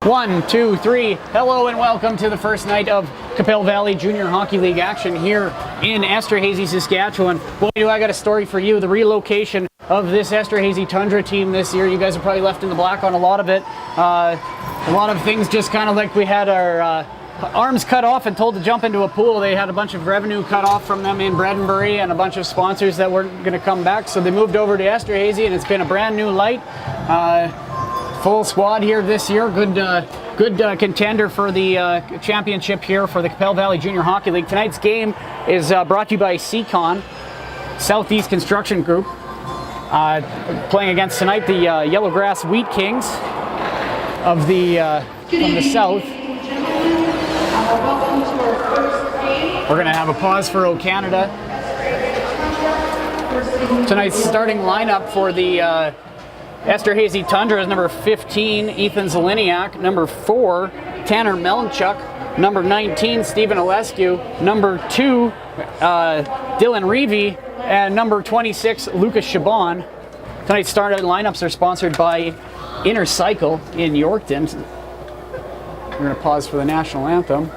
1, 2, 3. Hello and welcome to the first night of Qu'appelle Valley Junior Hockey League action here in Esterhazy, Saskatchewan. Boy, do I got a story for you. The relocation of this Esterhazy Tundra team this year. You guys are probably left in the black on a lot of it. A lot of things just kind of like we had our arms cut off and told to jump into a pool. They had a bunch of revenue cut off from them in Bredenbury and a bunch of sponsors that weren't going to come back. So they moved over to Esterhazy and it's been a brand new light. Full squad here this year. Good contender for the championship here for the Qu'appelle Valley Junior Hockey League. Tonight's game is brought to you by Seacon, Southeast Construction Group. Playing against tonight the Yellowgrass Wheat Kings of the from the south. We're going to have a pause for O Canada. Tonight's starting lineup for the Esterhazy Tundra is number 15, Ethan Zeliniak, number 4, Tanner Melanchuk, number 19, Stephen Olescu, number 2, Dylan Reevy, and number 26, Lucas Chabon. Tonight's starting lineups are sponsored by Inner Cycle in Yorkton. We're going to pause for the national anthem.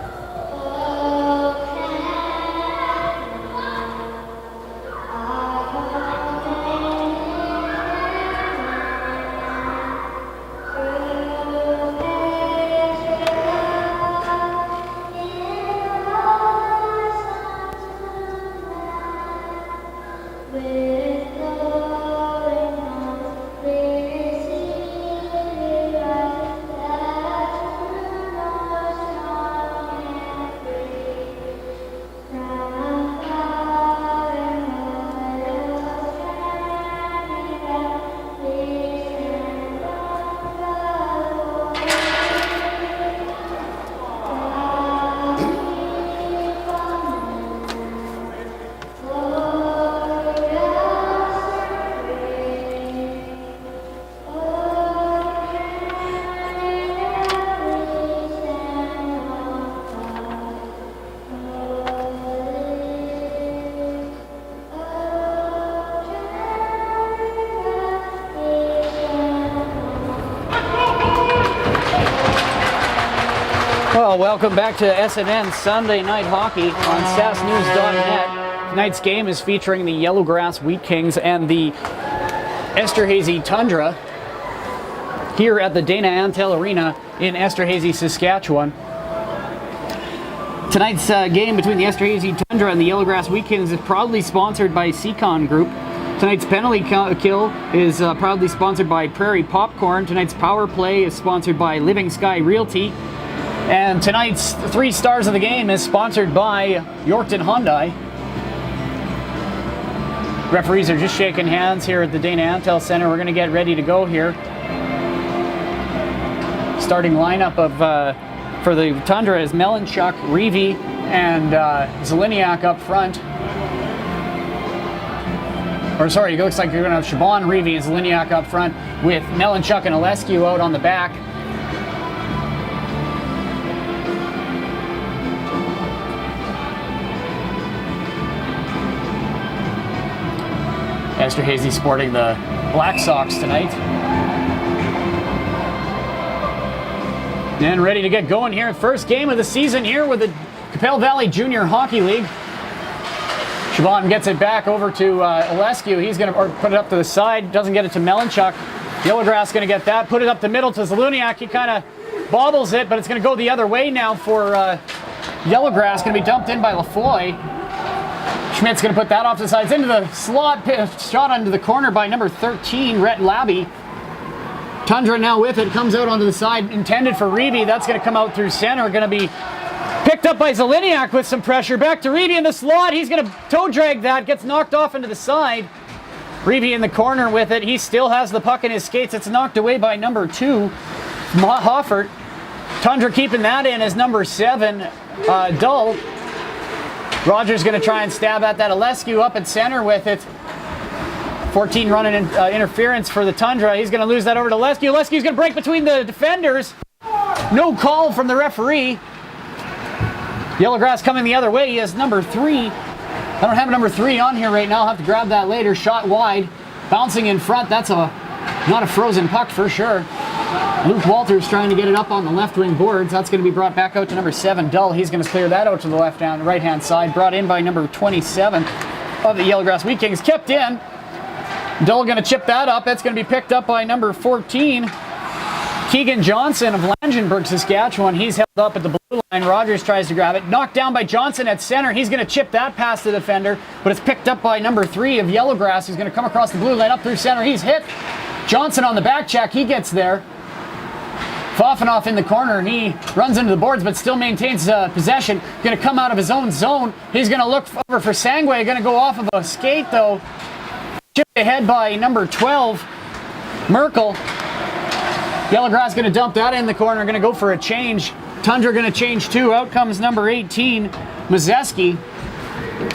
Well, welcome back to SNN Sunday Night Hockey on SaskNews.net. Tonight's game is featuring the Yellowgrass Wheat Kings and the Esterhazy Tundra here at the Dana Antel Arena in Esterhazy, Saskatchewan. Tonight's game between the Esterhazy Tundra and the Yellowgrass Wheat Kings is proudly sponsored by Seacon Group. Tonight's penalty kill is proudly sponsored by Prairie Popcorn. Tonight's power play is sponsored by Living Sky Realty. And tonight's 3 stars of the game is sponsored by Yorkton Hyundai. Referees are just shaking hands here at the Dana Antel Center. We're going to get ready to go here. Starting lineup of for the Tundra is Melanchuk, Reevy, and Zeliniak up front. Or sorry, it looks like you're going to have Chabon, Reevy, and Zeliniak up front with Melanchuk and Olescu out on the back. Esterhazy sporting the Black Sox tonight. And ready to get going here. First game of the season here with the Qu'appelle Valley Junior Hockey League. Chabon gets it back over to Olescu. He's going to put it up to the side. Doesn't get it to Melanchuk. Yellowgrass going to get that. Put it up the middle to Zeliniak. He kind of bobbles it, but it's going to go the other way now for Yellowgrass. Going to be dumped in by Lafoy. Schmidt's going to put that off to the sides, into the slot, shot into the corner by number 13, Rhett Labby. Tundra now with it, comes out onto the side, intended for Reevy. That's going to come out through center, going to be picked up by Zeliniak with some pressure. Back to Reevy in the slot, he's going to toe drag that, gets knocked off into the side. Reevy in the corner with it, he still has the puck in his skates. It's knocked away by number 2, Hoffert. Tundra keeping that in as number 7, Dull. Rogers going to try and stab at that. Olescu up at center with it. 14 running interference for the Tundra. He's going to lose that over to Olescu. Olescu's going to break between the defenders. No call from the referee. Yellowgrass coming the other way. He has number 3. I don't have number 3 on here right now. I'll have to grab that later. Shot wide. Bouncing in front. That's not a frozen puck for sure. Luke Walters trying to get it up on the left wing boards. That's going to be brought back out to number 7, Dull. He's going to clear that out to the right-hand side. Brought in by number 27 of the Yellowgrass Wheat Kings. Kept in. Dull going to chip that up. That's going to be picked up by number 14, Keegan Johnson of Langenburg, Saskatchewan. He's held up at the blue line. Rogers tries to grab it. Knocked down by Johnson at center. He's going to chip that past the defender, but it's picked up by number 3 of Yellowgrass. He's going to come across the blue line up through center. He's hit. Johnson on the back check. He gets there. Fofanoff in the corner. He runs into the boards, but still maintains possession. Going to come out of his own zone. He's going to look over for Sangway. Going to go off of a skate, though. Chipped ahead by number 12, Merkel. Yellowgrass going to dump that in the corner. Going to go for a change. Tundra going to change too. Out comes number 18, Mazeski.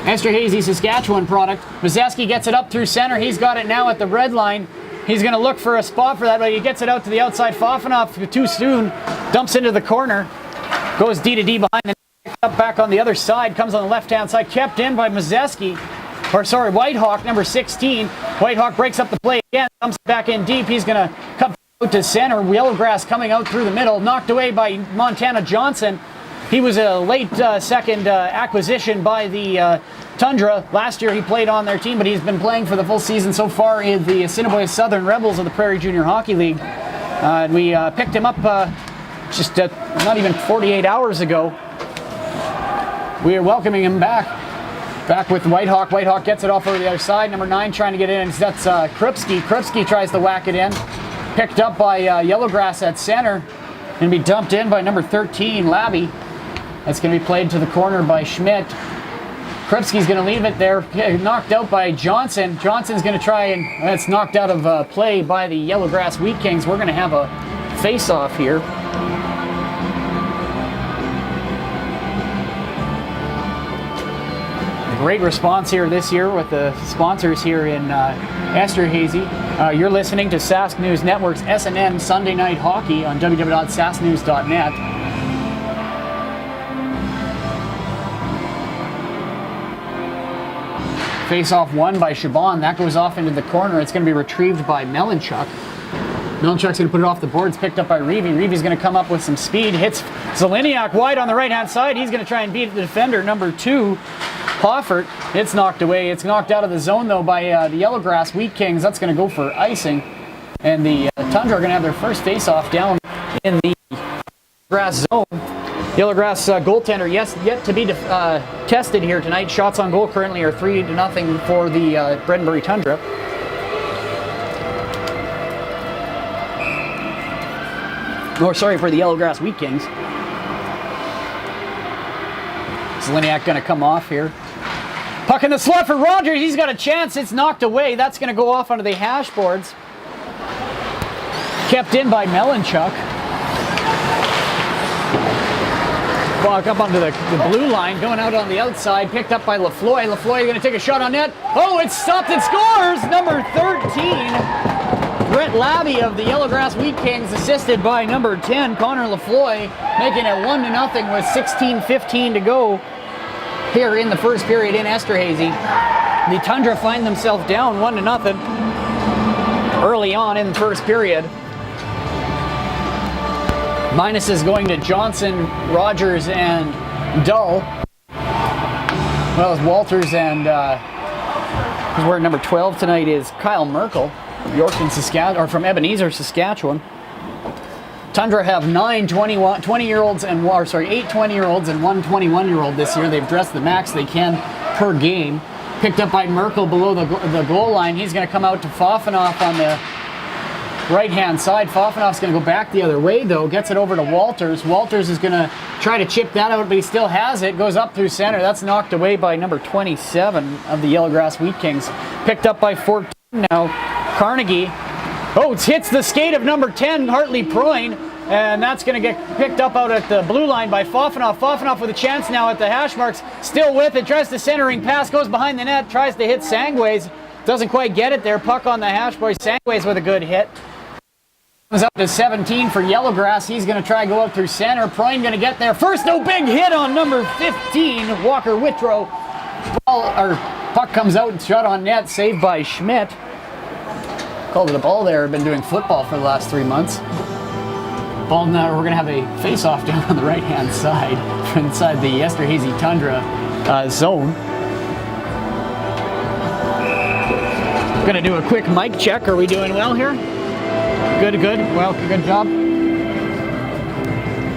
Esterhazy, Saskatchewan product. Mazeski gets it up through center. He's got it now at the red line. He's going to look for a spot for that, but he gets it out to the outside. Fofanoff too soon. Dumps into the corner. Goes D-to-D behind the net. Up back on the other side. Comes on the left-hand side. Kept in by Mazeski. Whitehawk, number 16. Whitehawk breaks up the play again. Comes back in deep. He's going to cut out to center. Yellowgrass coming out through the middle. Knocked away by Montana Johnson. He was a late second acquisition by the Tundra. Last year he played on their team, but he's been playing for the full season so far in the Assiniboia Southern Rebels of the Prairie Junior Hockey League. We picked him up just not even 48 hours ago. We are welcoming him back with Whitehawk. Whitehawk gets it off over the other side. Number 9 trying to get in. That's Krupski. Krupski tries to whack it in. Picked up by Yellowgrass at center. Going to be dumped in by number 13, Labby. That's going to be played to the corner by Schmidt. Krupski's going to leave it there. Knocked out by Johnson. Johnson's going to try and... That's knocked out of play by the Yellowgrass Wheat Kings. We're going to have a face-off here. Great response here this year with the sponsors here in Esterhazy. You're listening to Sask News Network's SNN Sunday Night Hockey on www.sasknews.net. Face-off won by Chabon. That goes off into the corner. It's going to be retrieved by Melanchuk. Melanchuk's going to put it off the boards, picked up by Reevy. Reevy's going to come up with some speed. Hits Zeleniak wide on the right-hand side. He's going to try and beat the defender, number 2, Hoffert. It's knocked away. It's knocked out of the zone, though, by the Yellowgrass Wheat Kings. That's going to go for icing. And the Tundra are going to have their first face-off down in the grass zone. Yellowgrass goaltender yet to be tested here tonight. Shots on goal currently are 3-0 for the Bredenbury Tundra. For the Yellowgrass Wheat Kings. Zeleniak going to come off here. Puck in the slot for Rogers. He's got a chance. It's knocked away. That's going to go off onto the hash boards. Kept in by Melanchuk. Walk up onto the blue line, going out on the outside, picked up by Lafloy. Lafloy going to take a shot on net. Oh, it's stopped and scores! Number 13, Brett Labby of the Yellowgrass Wheat Kings, assisted by number 10, Connor Lafloy, making it 1-0 with 16:15 to go here in the first period in Esterhazy. The Tundra find themselves down 1-0 early on in the first period. Minuses going to Johnson, Rogers, and Dull. Well, as Walters and who's wearing number 12 tonight is Kyle Merkel, Yorkton, Saskatchewan, or from Ebenezer, Saskatchewan. Tundra have 8 20-year-olds and 1 21-year-old this year. They've dressed the max they can per game. Picked up by Merkel below the goal line. He's going to come out to Fofanoff on the right-hand side. Fofanoff's going to go back the other way, though. Gets it over to Walters. Walters is going to try to chip that out, but he still has it. Goes up through center. That's knocked away by number 27 of the Yellowgrass Wheat Kings. Picked up by 14 now. Carnegie. Oh, it hits the skate of number 10, Hartley Proyne, and that's going to get picked up out at the blue line by Fofanoff. Fofanoff with a chance now at the hash marks. Still with it. Tries the centering pass. Goes behind the net. Tries to hit Sangways. Doesn't quite get it there. Puck on the hash boy. Sangways with a good hit. Comes up to 17 for Yellowgrass. He's going to try to go up through center. Proyne going to get there. First, no big hit on number 15, Walker Whitrow. Puck comes out and shot on net. Saved by Schmidt. Called it a ball there. Been doing football for the last 3 months. Ball now, we're going to have a face-off down on the right-hand side inside the Esterhazy Tundra zone. Going to do a quick mic check. Are we doing well here? Good. Well, good job.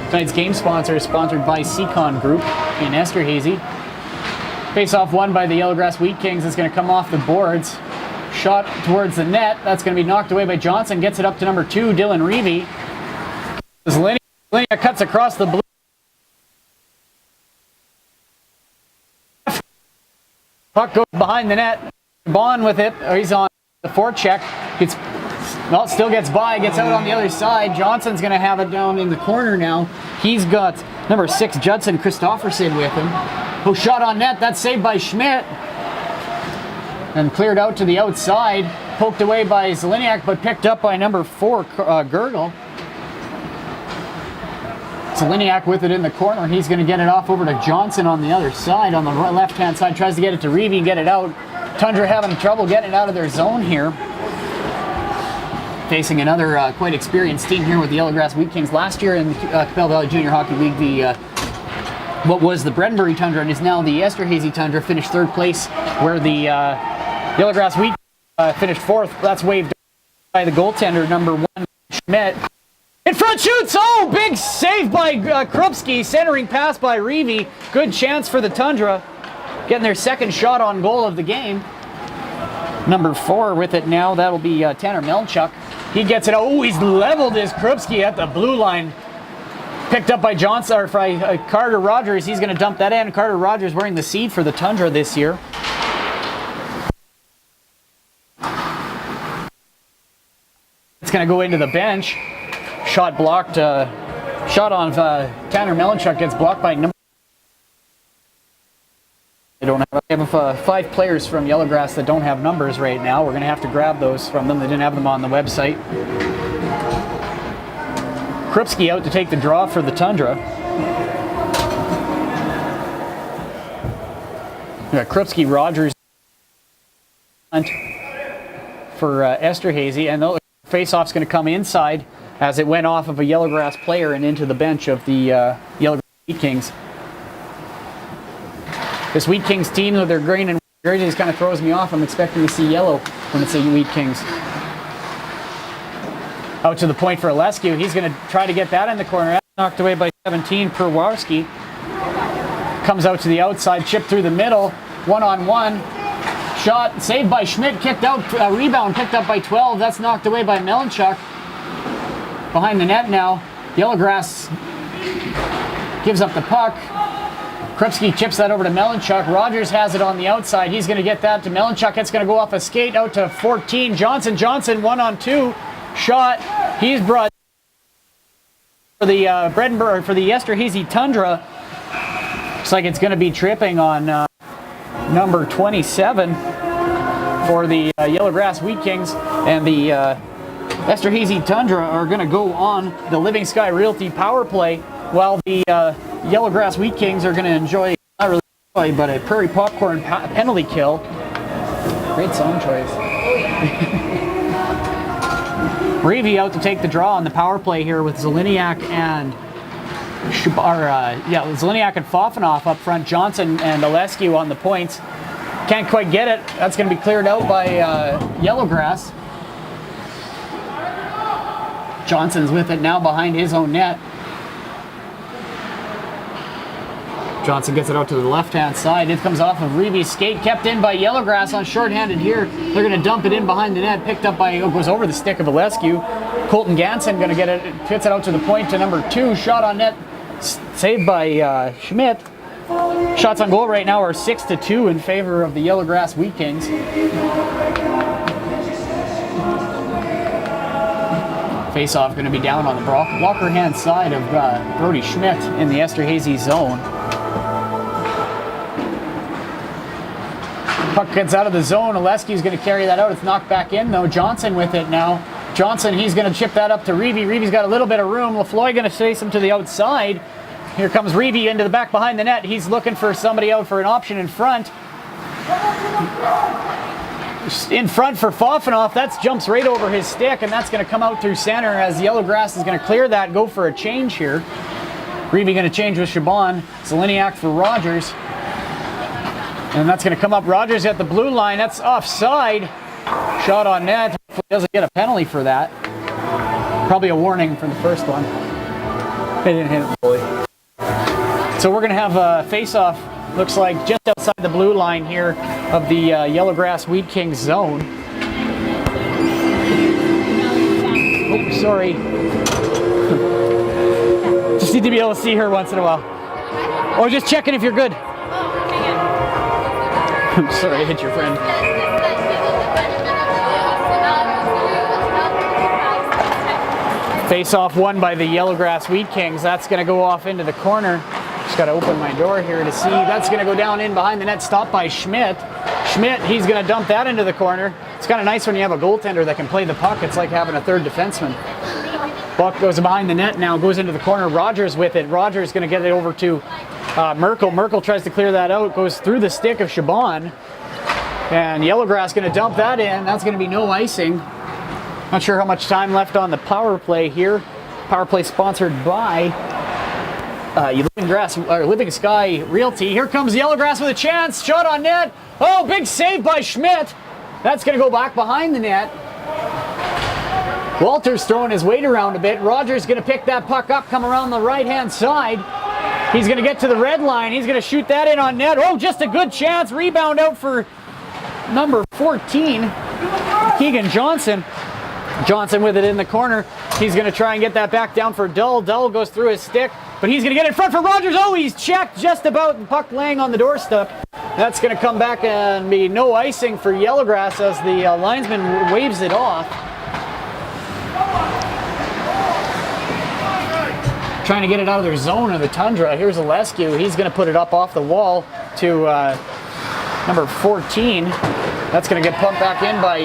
Tonight's game sponsor is sponsored by Seacon Group in Esterhazy. Face-off won by the Yellowgrass Wheat Kings. It's going to come off the boards. Shot towards the net. That's going to be knocked away by Johnson. Gets it up to number 2, Dylan Reavy. Linia cuts across the blue. Puck goes behind the net. Bond with it. He's on the forecheck. Still gets by. Gets out on the other side. Johnson's going to have it down in the corner now. He's got number 6, Judson Christofferson with him. Who shot on net. That's saved by Schmidt. And cleared out to the outside. Poked away by Zeliniak, but picked up by number 4, Gurgle. Zeliniak with it in the corner. He's going to get it off over to Johnson on the other side. On the left-hand side, tries to get it to Reavy and get it out. Tundra having trouble getting it out of their zone here. Facing another quite experienced team here with the Yellowgrass Wheat Kings. Last year in the Qu'appelle Valley Junior Hockey League, what was the Bredenbury Tundra and is now the Esterhazy Tundra finished 3rd place, where the Yellowgrass Wheat finished 4th. That's waved by the goaltender, number 1, Schmidt. In front shoots! Oh, big save by Krupski. Centering pass by Reavy. Good chance for the Tundra. Getting their 2nd shot on goal of the game. Number 4 with it now. That'll be Tanner Melchuk. He gets it. Oh, he's leveled his Krupski at the blue line. Picked up by Johnson, or by Carter Rogers. He's going to dump that in. Carter Rogers wearing the seed for the Tundra this year. It's going to go into the bench. Shot blocked. Shot on Tanner Melanchuk gets blocked by number. They don't have. I have 5 players from Yellowgrass that don't have numbers right now. We're going to have to grab those from them. They didn't have them on the website. Krupski out to take the draw for the Tundra. We got Krupski, Rogers for Esterhazy, and the face-off's going to come inside as it went off of a Yellowgrass player and into the bench of the Yellowgrass Wheat Kings. This Wheat Kings team with their green and jerseys kind of throws me off. I'm expecting to see yellow when it's a Wheat Kings. Out to the point for Alescu. He's going to try to get that in the corner. That's knocked away by 17, Perwarski. Comes out to the outside, chipped through the middle. 1-on-1. Shot saved by Schmidt, kicked out, rebound picked up by 12. That's knocked away by Melanchuk. Behind the net now. Yellowgrass gives up the puck. Krupski chips that over to Melanchuk. Rogers has it on the outside. He's going to get that to Melanchuk. It's going to go off a skate out to 14. Johnson 1-on-2. Shot. He's brought for the Bredenbury, for the Esterhazy Tundra. Looks like it's going to be tripping on number 27 for the Yellowgrass Wheat Kings, and the Esterhazy Tundra are going to go on the Living Sky Realty power play, while the Yellowgrass Wheat Kings are going to enjoy, not really enjoy, but a Prairie Popcorn penalty kill. Great song choice. Reavy out to take the draw on the power play here with Zeliniak and Zeliniak and Fofanoff up front. Johnson and Alescu on the points. Can't quite get it. That's going to be cleared out by Yellowgrass. Johnson's with it now behind his own net. Johnson gets it out to the left-hand side. It comes off of Reavy's skate, kept in by Yellowgrass on shorthanded here. They're going to dump it in behind the net, picked up by, goes over the stick of Alescu. Colton Ganson going to get it, hits it out to the point to number 2. Shot on net, saved by Schmidt. Shots on goal right now are 6-2 in favor of the Yellowgrass Wheat Kings. Face-off going to be down on the blocker hand side of Brody Schmidt in the Esterhazy zone. Puck gets out of the zone. Alescu's going to carry that out. It's knocked back in, though. Johnson with it now. Johnson, he's going to chip that up to Reavy. Reavy's got a little bit of room. LaFloy going to chase him to the outside. Here comes Reavy into the back behind the net. He's looking for somebody out for an option in front. in front for Fofanoff. That jumps right over his stick, and that's going to come out through center as Yellowgrass is going to clear that, go for a change here. Reeve going to change with Chabon. Zeliniak for Rogers. And that's going to come up. Rogers at the blue line. That's offside. Shot on net. Hopefully doesn't get a penalty for that. Probably a warning for the first one. They didn't hit it fully. So we're going to have a face-off, looks like just outside the blue line here of the Yellowgrass Wheat Kings zone. Oh, sorry. Just need to be able to see her once in a while. Or just checking if you're good. I'm sorry, I hit your friend. Face-off won by the Yellowgrass Wheat Kings. That's going to go off into the corner. Just got to open my door here to see. That's going to go down in behind the net, stopped by Schmidt. Schmidt, he's going to dump that into the corner. It's kind of nice when you have a goaltender that can play the puck. It's like having a third defenseman. Puck goes behind the net now, goes into the corner. Rogers with it. Rogers going to get it over to Merkel. Merkel tries to clear that out, goes through the stick of Chabon. And Yellowgrass going to dump that in. That's going to be no icing. Not sure how much time left on the power play here. Power play sponsored by Living Sky Realty. Here comes Yellowgrass with a chance. Shot on net. Oh, big save by Schmidt. That's going to go back behind the net. Walter's throwing his weight around a bit. Rogers going to pick that puck up, come around the right-hand side. He's going to get to the red line. He's going to shoot that in on net. Oh, just a good chance. Rebound out for number 14, Keegan Johnson. Johnson with it in the corner. He's going to try and get that back down for Dull. Dull goes through his stick, but he's going to get in front for Rogers. Oh, he's checked just about, the puck laying on the doorstep. That's going to come back and be no icing for Yellowgrass as the linesman waves it off. Trying to get it out of their zone of the Tundra. Here's Esterhazy. He's going to put it up off the wall to number 14. That's going to get pumped back in by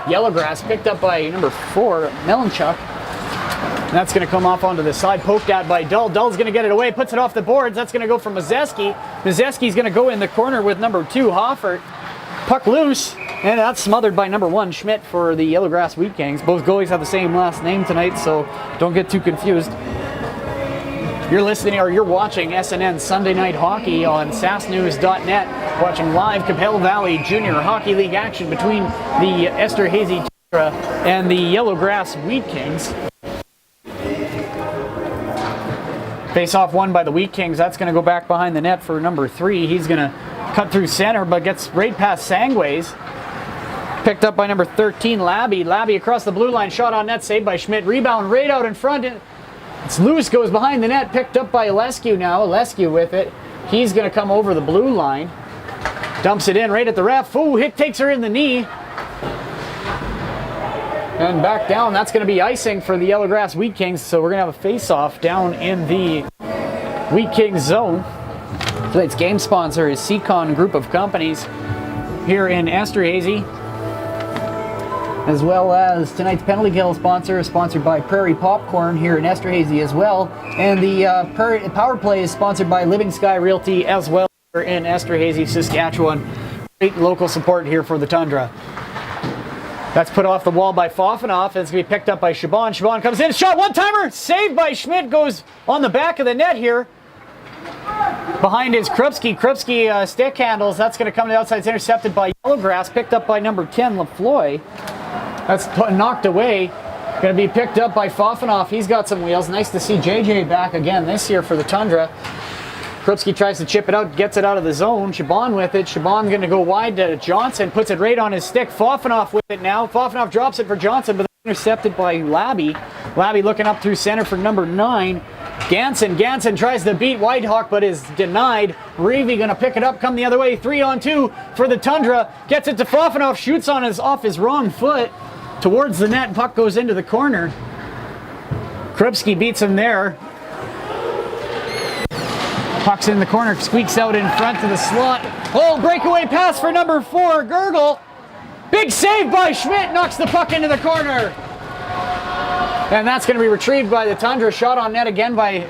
Yellowgrass, picked up by number 4, Melanchuk. And that's going to come off onto the side, poked at by Dull. Dull's going to get it away, puts it off the boards. That's going to go for Mazeski. Mazeski's going to go in the corner with number 2, Hoffert. Puck loose, and that's smothered by number 1, Schmidt for the Yellowgrass Wheat Kings. Both goalies have the same last name tonight, so don't get too confused. You're listening or you're watching SNN Sunday Night Hockey on sassnews.net, watching live Qu'appelle Valley Junior Hockey League action between the Esterhazy Tundra and the Yellowgrass Wheat Kings. Face-off won by the Wheat Kings. That's going to go back behind the net for number 3. He's going to cut through center, but gets right past Sangways. Picked up by number 13, Labby. Labby across the blue line, shot on net, saved by Schmidt. Rebound right out in front. It's loose, goes behind the net, picked up by Esterhazy now. Esterhazy with it. He's going to come over the blue line. Dumps it in right at the ref. Ooh, hit takes her in the knee. And back down. That's going to be icing for the Yellowgrass Wheat Kings. So we're going to have a face-off down in the Wheat Kings zone. Tonight's game sponsor is Seacon Group of Companies here in Esterhazy, as well as tonight's penalty kill sponsor is sponsored by Prairie Popcorn here in Esterhazy as well. And the power play is sponsored by Living Sky Realty as well here in Esterhazy, Saskatchewan. Great local support here for the Tundra. That's put off the wall by Fofanoff. It's going to be picked up by Chabon. Chabon comes in, shot, one-timer, saved by Schmidt, goes on the back of the net here. Behind is Krupski. Krupski stick handles. That's going to come to the outside. It's intercepted by Yellowgrass, picked up by number 10, LaFloy. That's knocked away. Going to be picked up by Fofanoff. He's got some wheels. Nice to see JJ back again this year for the Tundra. Krupski tries to chip it out, gets it out of the zone. Chabon with it. Chabon going to go wide to Johnson, puts it right on his stick. Fofanoff with it now. Fofanoff drops it for Johnson, but intercepted by Labby. Labby looking up through center for number 9. Ganson tries to beat Whitehawk, but is denied. Reeve going to pick it up, come the other way. 3-on-2 for the Tundra. Gets it to Fofanoff, shoots on off his wrong foot towards the net. Puck goes into the corner. Krupski beats him there. Puck's in the corner, squeaks out in front to the slot. Oh, breakaway pass for number 4, Gurgle. Big save by Schmidt, knocks the puck into the corner. And that's going to be retrieved by the Tundra. Shot on net again by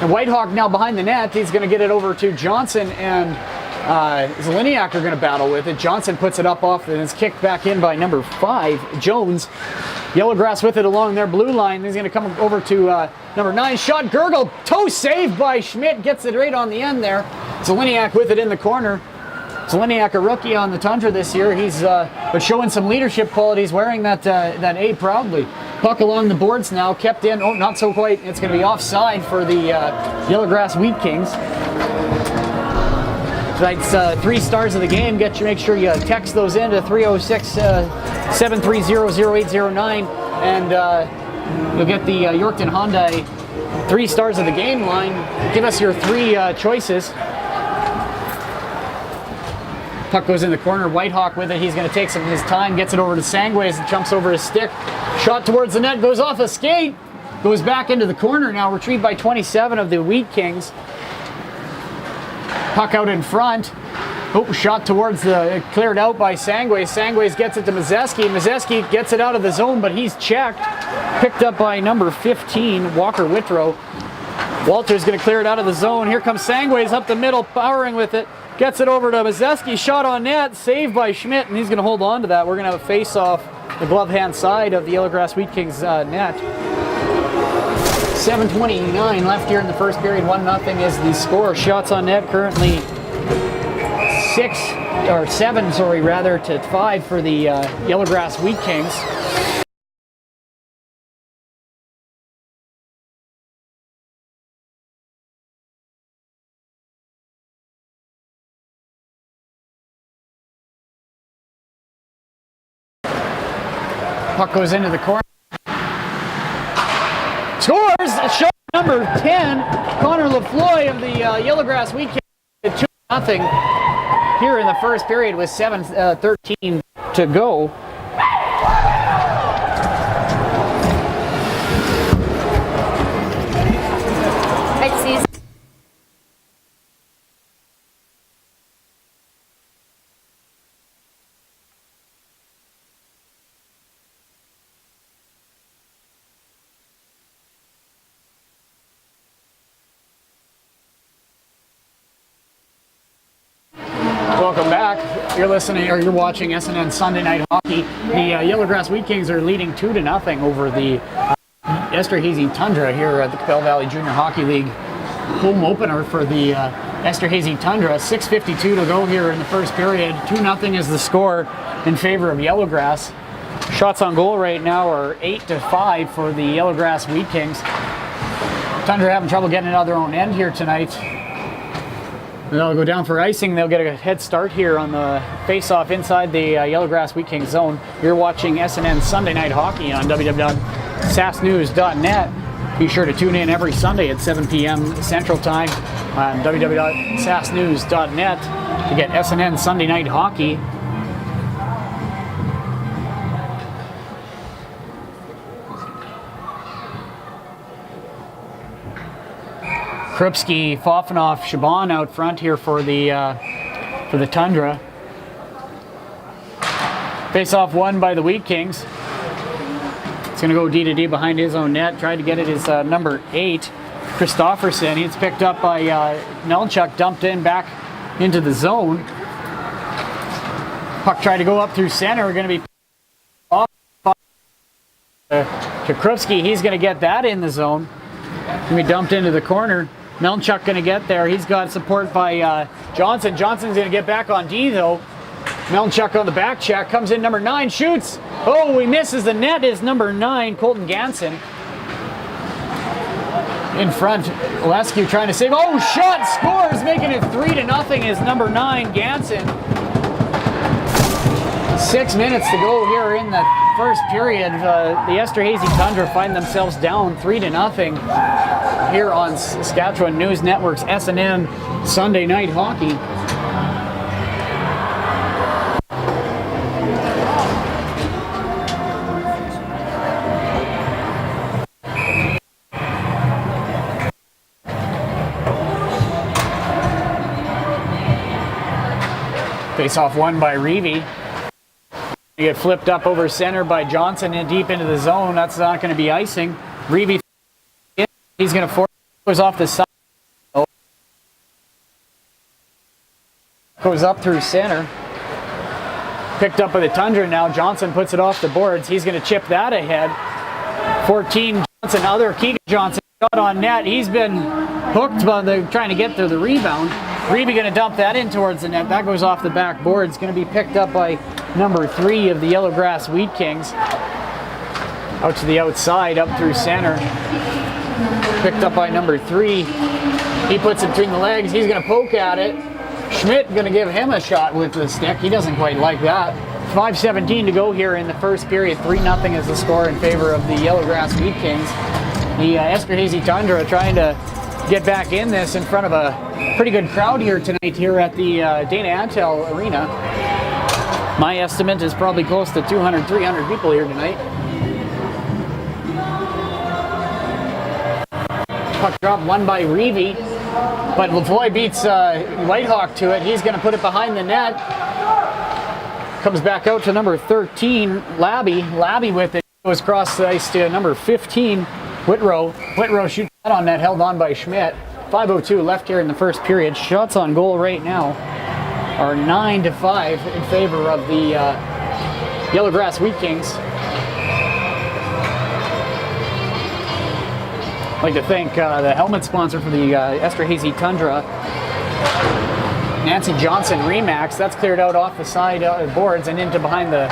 Whitehawk now behind the net. He's going to get it over to Johnson, and Zeliniak are going to battle with it. Johnson puts it up off and it's kicked back in by number 5, Jones. Yellowgrass with it along their blue line. He's going to come over to number 9, shot Gurgle. Toe saved by Schmidt. Gets it right on the end there. Zeliniak with it in the corner. Zeliniak, a rookie on the Tundra this year. He's but showing some leadership qualities, wearing that A proudly. Puck along the boards now, kept in. Oh, not so quite. It's going to be offside for the Yellowgrass Wheat Kings. Tonight's 3 stars of the game. Make sure you text those in to 306-730-0809, and you'll get the Yorkton Hyundai 3 stars of the game line. Give us your 3 choices. Puck goes in the corner. Whitehawk with it. He's going to take some of his time. Gets it over to Sangways and jumps over his stick. Shot towards the net. Goes off a skate. Goes back into the corner now. Retrieved by 27 of the Wheat Kings. Puck out in front. Oh, shot towards the... Cleared out by Sangways. Sangways gets it to Mazeski. Mazeski gets it out of the zone, but he's checked. Picked up by number 15, Walker Whitrow. Walter's going to clear it out of the zone. Here comes Sangways up the middle, powering with it. Gets it over to Mazeski, shot on net, saved by Schmidt, and he's going to hold on to that. We're going to have a face-off the glove hand side of the Yellowgrass Wheat Kings net. 7:29 left here in the first period. 1-0 is the score. Shots on net currently 7 to 5 for the Yellowgrass Wheat Kings. Puck goes into the corner. Scores! Shot number 10, Connor Lafloy of the Yellowgrass Wheat Kings. 2-0 here in the first period with 7:13 to go. Welcome back. You're listening, or you're watching SNN Sunday Night Hockey. The Yellowgrass Wheat Kings are leading 2-0 over the Esterhazy Tundra here at the Qu'appelle Valley Junior Hockey League home opener for the Esterhazy Tundra. 6:52 to go here in the first period. 2-0 is the score in favor of Yellowgrass. Shots on goal right now are 8-5 for the Yellowgrass Wheat Kings. Tundra having trouble getting it out of their own end here tonight. They'll go down for icing. They'll get a head start here on the face-off inside the Yellowgrass Wheat Kings zone. You're watching SNN Sunday Night Hockey on www.sasknews.net. Be sure to tune in every Sunday at 7 p.m. Central Time on www.sasknews.net to get SNN Sunday Night Hockey. Krupski, Fofanoff, Shaban out front here for the Tundra. Face-off won by the Wheat Kings. It's going to go D-to-D behind his own net. Tried to get it as number 8, Christofferson. He's picked up by Melchuk, dumped in back into the zone. Puck tried to go up through center. We're going to be off to Krupski. He's going to get that in the zone. Going to be dumped into the corner. Melchuk going to get there. He's got support by Johnson. Johnson's going to get back on D, though. Melchuk on the back check. Comes in number 9. Shoots. Oh, he misses. The net is number 9, Colton Ganson. In front. Olescu trying to save. Oh, shot. Scores. Making it 3-0 is number 9, Ganson. 6 minutes to go here in the first period. The Esterhazy Tundra find themselves down 3-0 here on Saskatchewan News Network's SNN Sunday Night Hockey. Face-off won by Reevy. You get flipped up over center by Johnson and deep into the zone. That's not going to be icing. Reevy, he's going to force, goes off the side. Goes up through center. Picked up by the Tundra now. Johnson puts it off the boards. He's going to chip that ahead. 14 Johnson, other Keegan Johnson shot on net. He's been hooked by trying to get to the rebound. Reeby going to dump that in towards the net. That goes off the back board. It's going to be picked up by number 3 of the Yellowgrass Wheat Kings. Out to the outside, up through center. Picked up by number 3. He puts it between the legs. He's going to poke at it. Schmidt going to give him a shot with the stick. He doesn't quite like that. 5:17 to go here in the first period. 3-0 is the score in favor of the Yellowgrass Wheat Kings. The Esterhazy Tundra trying to get back in this in front of a pretty good crowd here tonight here at the Dana Antel Arena. My estimate is probably close to 200, 300 people here tonight. Puck drop won by Reevy, but LaVoy beats Whitehawk to it. He's going to put it behind the net. Comes back out to number 13, Labby. Labby with it goes across the ice to number 15, Whitrow. Whitrow shoots that on net, held on by Schmidt. 5:02 left here in the first period. Shots on goal right now are 9-5 in favor of the Yellowgrass Wheat Kings. I'd like to thank the helmet sponsor for the Esterhazy Tundra, Nancy Johnson Remax. That's cleared out off the side boards and into behind the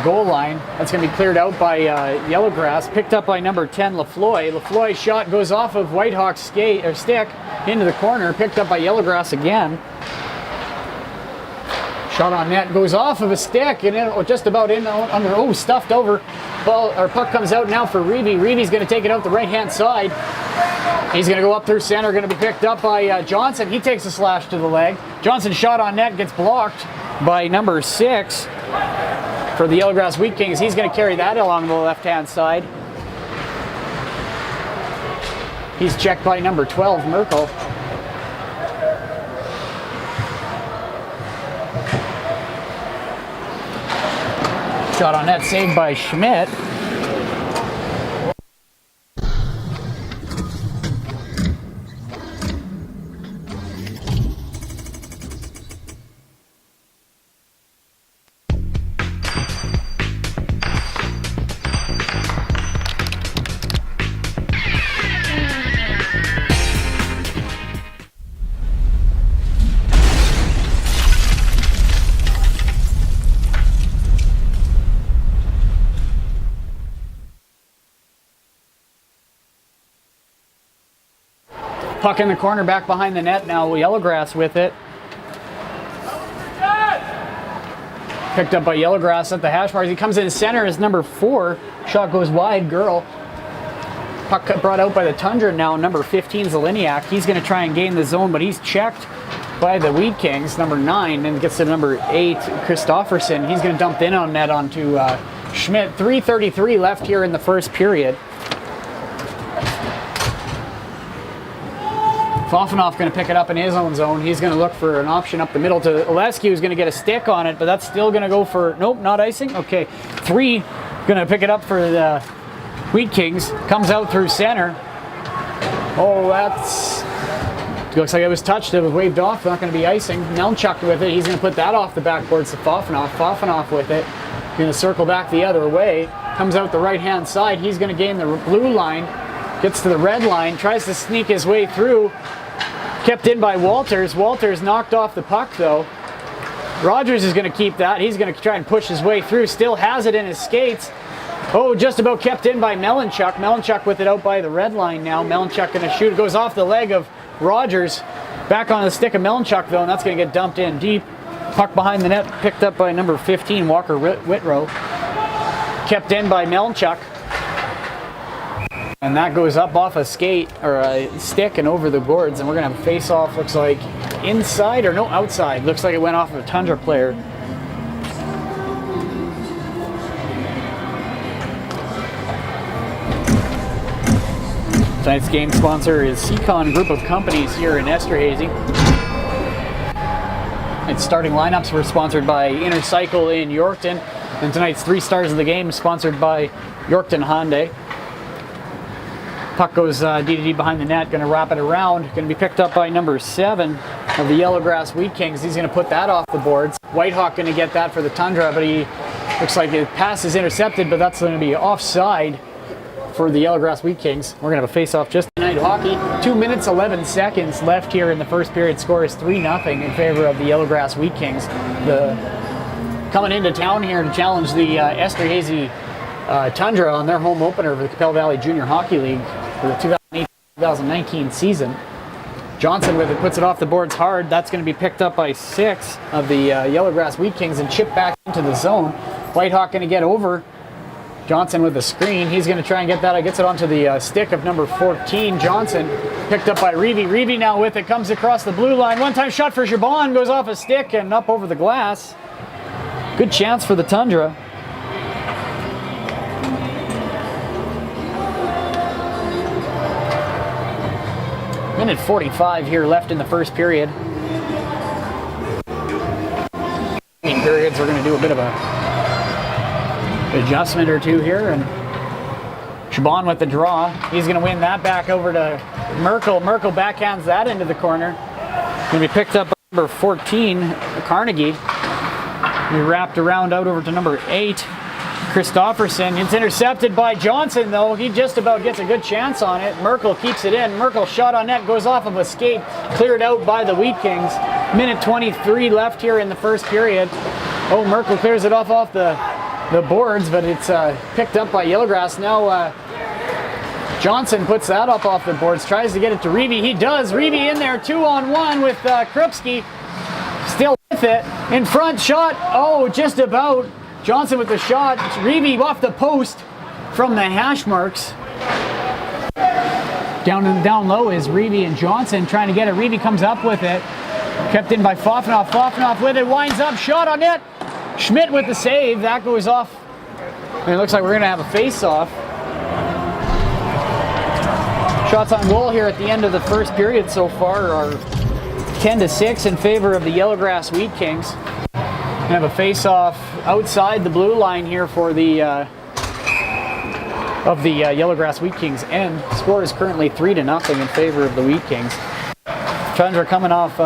goal line. That's going to be cleared out by Yellowgrass. Picked up by number 10, LaFloy. LaFloy's shot goes off of Whitehawk's stick into the corner. Picked up by Yellowgrass again. Shot on net goes off of a stick and just about in under. Stuffed over. Ball or puck comes out now for Reeby. Reeby's going to take it out the right-hand side. He's going to go up through center. Going to be picked up by Johnson. He takes a slash to the leg. Johnson shot on net gets blocked by number 6 for the Yellowgrass Wheat Kings. He's going to carry that along the left-hand side. He's checked by number 12, Merkel. Shot on net saved by Schmidt. Puck in the corner, back behind the net now. Yellowgrass with it. Picked up by Yellowgrass at the hash marks. He comes in center as number 4. Shot goes wide, Girl. Puck brought out by the Tundra now, number 15, Zeliniak. He's going to try and gain the zone, but he's checked by the Wheat Kings, number 9, and gets to number 8, Christofferson. He's going to dump in on net onto Schmidt. 3:33 left here in the first period. Fofanoff going to pick it up in his own zone. He's going to look for an option up the middle to Olescu, who's going to get a stick on it, but that's still going to go for, nope, not icing. Okay, 3 going to pick it up for the Wheat Kings. Comes out through center. Oh, that's, looks like it was touched. It was waved off. Not going to be icing. Melnchuk with it. He's going to put that off the backboards to Fofanoff. Fofanoff with it. Going to circle back the other way. Comes out the right-hand side. He's going to gain the blue line. Gets to the red line, tries to sneak his way through. Kept in by Walters. Walters knocked off the puck though. Rogers is going to keep that. He's going to try and push his way through. Still has it in his skates. Oh, just about kept in by Melanchuk. Melanchuk with it out by the red line now. Melanchuk going to shoot. It goes off the leg of Rogers. Back on the stick of Melanchuk though, and that's going to get dumped in deep. Puck behind the net, picked up by number 15, Walker Whitrow. Kept in by Melanchuk. And that goes up off a skate or a stick and over the boards, and we're gonna have a face-off. Looks like inside or no, outside. Looks like it went off of a Tundra player. Tonight's game sponsor is Seacon Group of Companies here in Esterhazy. Its starting lineups were sponsored by Intercycle in Yorkton, and tonight's 3 stars of the game sponsored by Yorkton Hyundai. Puck goes D-to-D behind the net, going to wrap it around. Going to be picked up by number 7, of the Yellowgrass Wheat Kings. He's going to put that off the boards. Whitehawk going to get that for the Tundra, but he looks like the pass is intercepted, but that's going to be offside for the Yellowgrass Wheat Kings. We're going to have a face-off just tonight hockey. 2 minutes, 11 seconds left here in the first period. Score is 3-0 in favor of the Yellowgrass Wheat Kings. Coming into town here to challenge the Esterhazy Tundra on their home opener of the Qu'appelle Valley Junior Hockey League for the 2018-2019 season. Johnson with it puts it off the boards hard. That's going to be picked up by 6 of the Yellowgrass Wheat Kings and chipped back into the zone. Whitehawk going to get over. Johnson with the screen. He's going to try and get that. Gets it onto the stick of number 14. Johnson picked up by Reevy. Reevy now with it. Comes across the blue line. One-time shot for Chabon. Goes off a stick and up over the glass. Good chance for the Tundra. Minute 45 here left in the first period. Periods, we're going to do a bit of a adjustment or two here, and Chabon with the draw. He's going to win that back over to Merkel. Merkel backhands that into the corner. Going to be picked up by number 14, Carnegie. He wrapped around out over to number 8, Christofferson. It's intercepted by Johnson, though. He just about gets a good chance on it. Merkel keeps it in. Merkel shot on net, goes off of a skate, cleared out by the Wheat Kings. Minute 23 left here in the first period. Oh, Merkel clears it off the boards, but it's picked up by Yellowgrass. Now Johnson puts that up off the boards, tries to get it to Reevy. He does. Reevy in there, 2-on-1 with Krupski. Still with it. In front, shot. Oh, just about. Johnson with the shot. Reevy off the post from the hash marks. Down low is Reevy and Johnson trying to get it. Reevy comes up with it. Kept in by Fofanoff. Fofanoff with it. Winds up. Shot on net. Schmidt with the save. That goes off. And it looks like we're going to have a face-off. Shots on goal here at the end of the first period so far are 10-6 in favor of the Yellowgrass Wheat Kings. We have a face-off outside the blue line here for the Yellowgrass Wheat Kings end. Score is currently 3-0 in favor of the Wheat Kings. Tundra coming off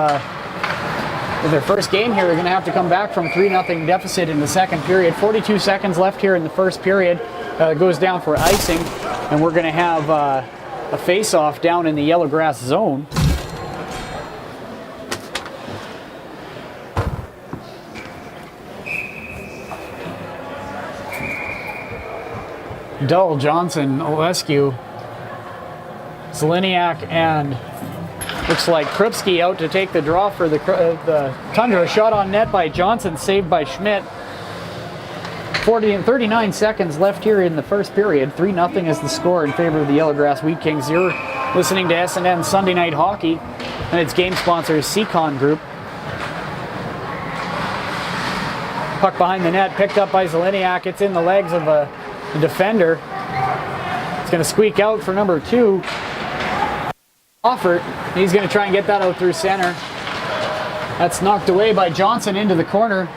with their first game here. They're going to have to come back from 3-0 deficit in the second period. 42 seconds left here in the first period. Goes down for icing, and we're going to have a face-off down in the Yellowgrass zone. Dull, Johnson, Olescu, Zeleniak, and looks like Krupski out to take the draw for the Tundra. Shot on net by Johnson, saved by Schmidt. 39 seconds left here in the first period. 3-0 is the score in favor of the Yellowgrass Wheat Kings. You're listening to SNN Sunday Night Hockey, and its game sponsor is Seacon Group. Puck behind the net, picked up by Zeleniak. It's in the legs of a defender. It's going to squeak out for number 2. Offert. He's going to try and get that out through center. That's knocked away by Johnson into the corner.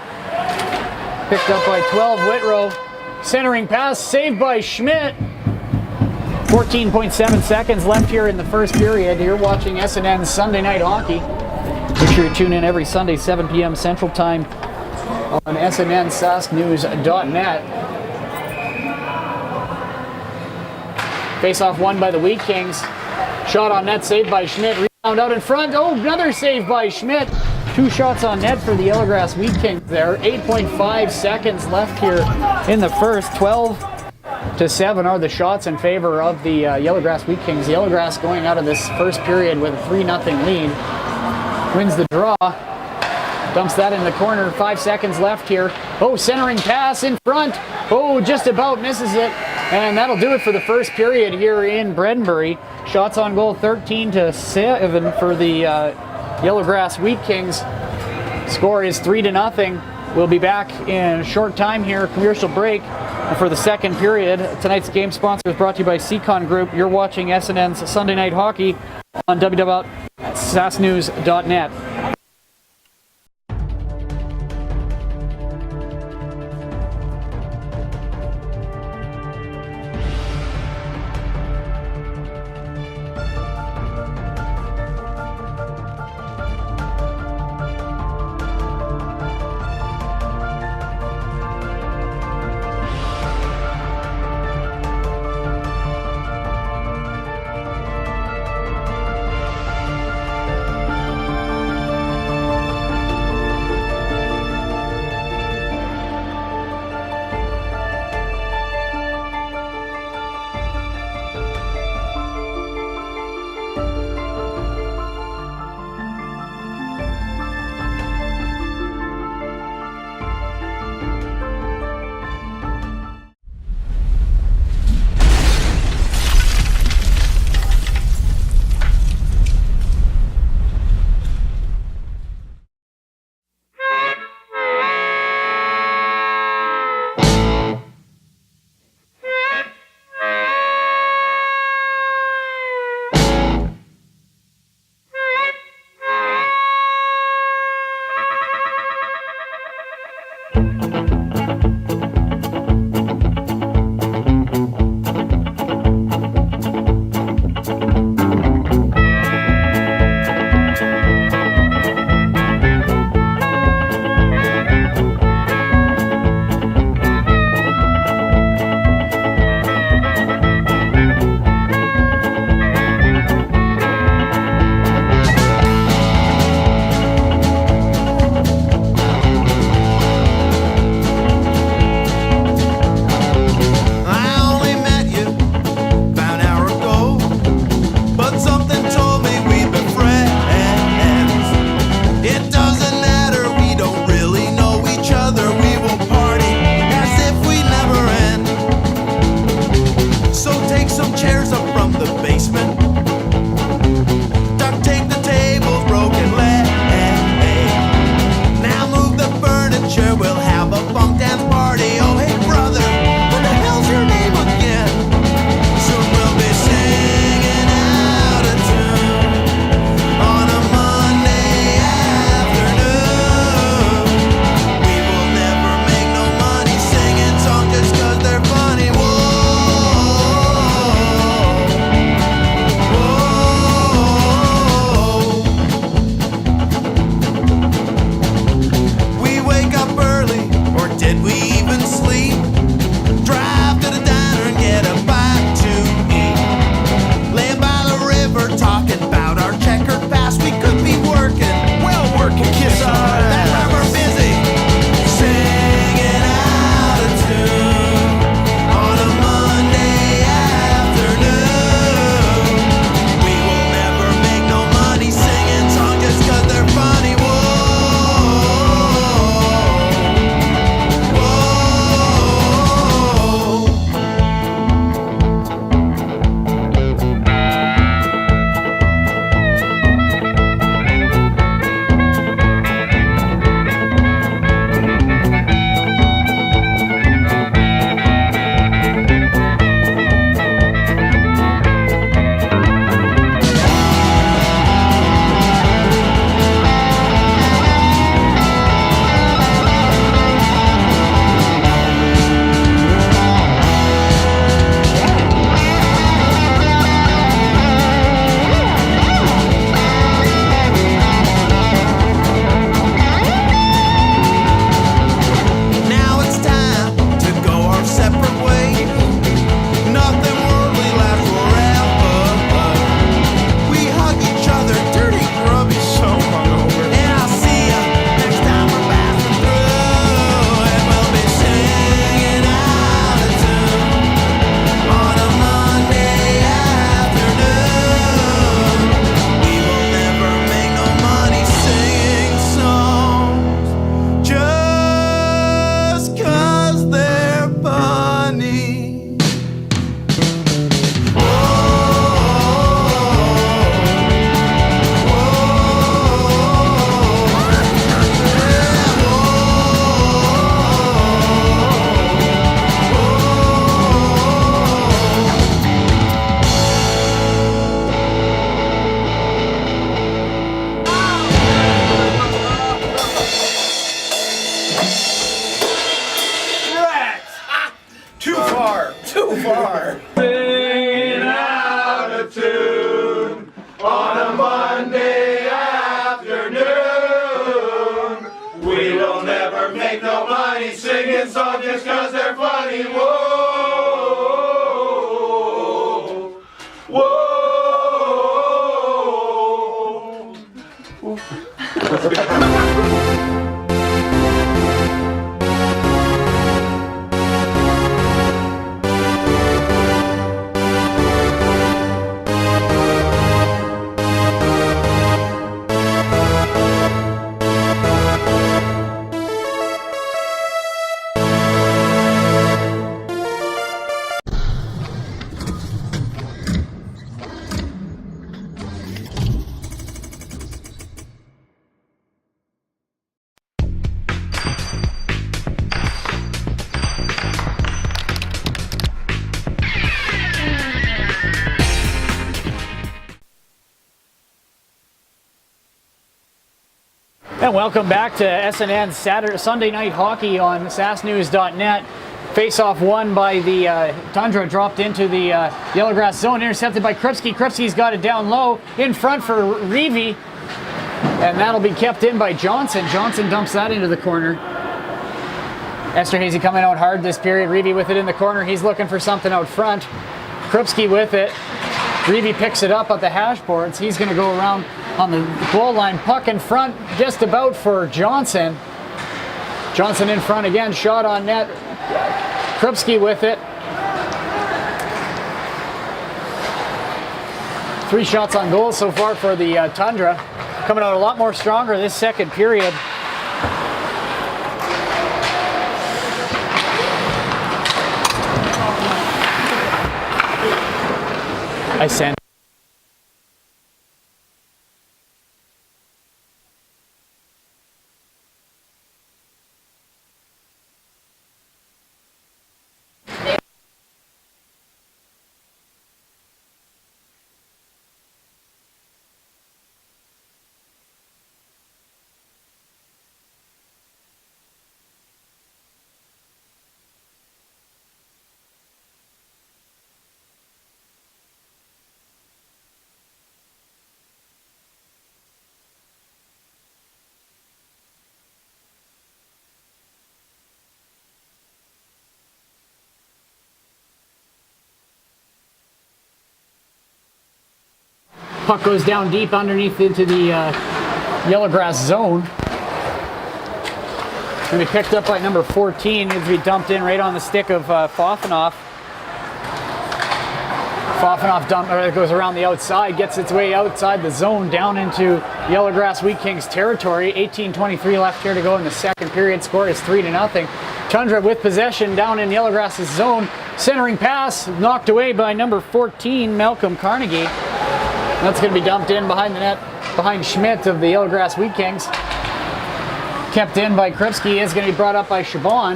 Picked up by 12, Whitrow. Centering pass, saved by Schmidt. 14.7 seconds left here in the first period. You're watching SNN Sunday Night Hockey. Make sure you tune in every Sunday, 7 p.m. Central Time on SNNSaskNews.net. Face-off won by the Wheat Kings. Shot on net, saved by Schmidt. Rebound out in front. Oh, another save by Schmidt. 2 shots on net for the Yellowgrass Wheat Kings there. 8.5 seconds left here in the first. 12-7 are the shots in favor of the Yellowgrass Wheat Kings. Yellowgrass going out of this first period with a 3-0 lead. Wins the draw. Dumps that in the corner. 5 seconds left here. Oh, centering pass in front. Oh, just about misses it. And that'll do it for the first period here in Bredenbury. Shots on goal 13-7 for the Yellowgrass Wheat Kings. Score is 3-0. We'll be back in a short time here, commercial break, for the second period. Tonight's game sponsor is brought to you by Seacon Group. You're watching SNN's Sunday Night Hockey on www.sasknews.net. Sunday afternoon. We will never make no money singing songs just 'cause they're funny. Whoa, whoa. And welcome back to SNN Sunday Night Hockey on sasknews.net. Face-off won by the Tundra, dropped into the yellowgrass zone, intercepted by Kripski. Kripski's got it down low, in front for Reeve, and that'll be kept in by Johnson. Johnson dumps that into the corner. Esterhazy coming out hard this period. Reeve with it in the corner. He's looking for something out front. Kripski with it. Reeve picks it up at the hash boards. He's going to go around on the goal line. Puck in front, just about for Johnson. Johnson in front again, shot on net. Kripski with it. 3 shots on goal so far for the Tundra. Coming out a lot more stronger this second period. I sent. Puck goes down deep underneath into the yellowgrass zone. Going to be picked up by number 14. Needs to be dumped in right on the stick of Fofanoff. Fofanoff goes around the outside, gets its way outside the zone, down into yellowgrass Wheat Kings territory. 18:23 left here to go in the second period. Score is 3-0. Tundra with possession down in yellowgrass's zone. Centering pass knocked away by number 14, Malcolm Carnegie. That's going to be dumped in behind the net, behind Schmidt of the Yellowgrass Wheat Kings. Kept in by Kripski, is going to be brought up by Chabon.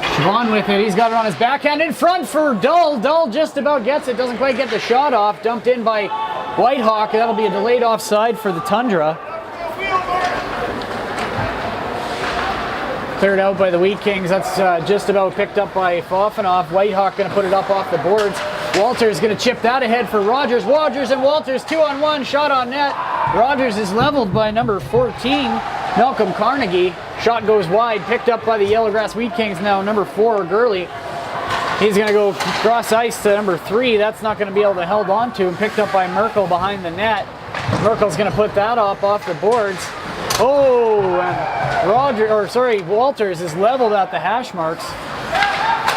Chabon with it, he's got it on his backhand in front for Dull. Dull just about gets it, doesn't quite get the shot off. Dumped in by Whitehawk, that'll be a delayed offside for the Tundra. Cleared out by the Wheat Kings, that's just about picked up by Fofanoff. Whitehawk going to put it up off the boards. Walters going to chip that ahead for Rogers. Rogers and Walters 2-on-1, shot on net. Rogers is leveled by number 14, Malcolm Carnegie. Shot goes wide, picked up by the Yellowgrass Wheat Kings now, number 4, Gurley. He's going to go cross ice to number 3. That's not going to be able to held on to, and picked up by Merkel behind the net. Merkel's going to put that up off the boards. Oh, and Walters is leveled at the hash marks.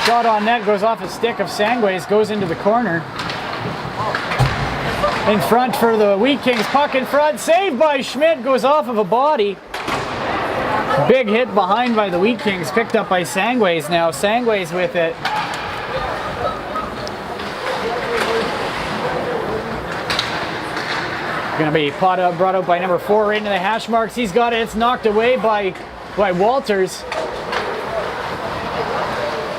Shot on net, goes off a stick of Sangways, goes into the corner. In front for the Wheat Kings, puck in front, saved by Schmidt, goes off of a body. Big hit behind by the Wheat Kings, picked up by Sangways now. Sangways with it. Going to be brought out by number 4 right into the hash marks. He's got it, it's knocked away by Walters.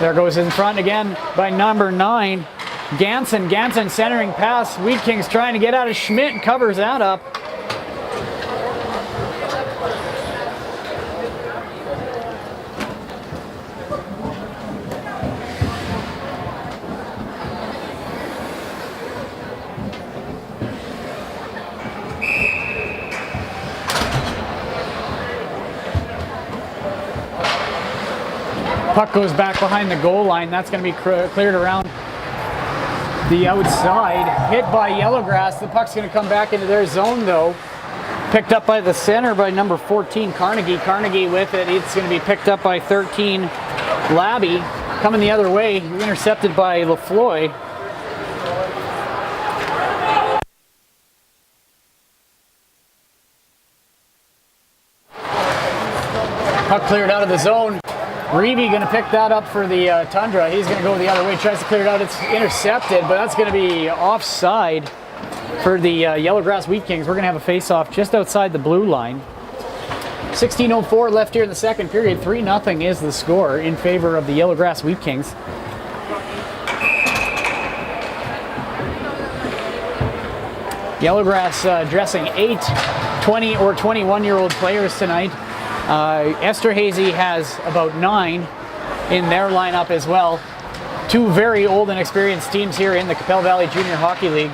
There goes in front again by number 9, Ganson. Ganson centering pass. Wheat Kings trying to get out of Schmidt and covers that up. Puck goes back behind the goal line. That's going to be cleared around the outside. Hit by Yellowgrass. The puck's going to come back into their zone, though. Picked up by the center by number 14, Carnegie. Carnegie with it. It's going to be picked up by 13, Labby. Coming the other way, intercepted by LaFloy. Puck cleared out of the zone. Reevy going to pick that up for the Tundra. He's going to go the other way. Tries to clear it out. It's intercepted, but that's going to be offside for the Yellowgrass Wheat Kings. We're going to have a face-off just outside the blue line. 16:04 left here in the second period. 3-0 is the score in favor of the Yellowgrass Wheat Kings. Yellowgrass dressing 8 20 or 21-year-old players tonight. Esterhazy has about 9 in their lineup as well. Two very old and experienced teams here in the Qu'appelle Valley Junior Hockey League.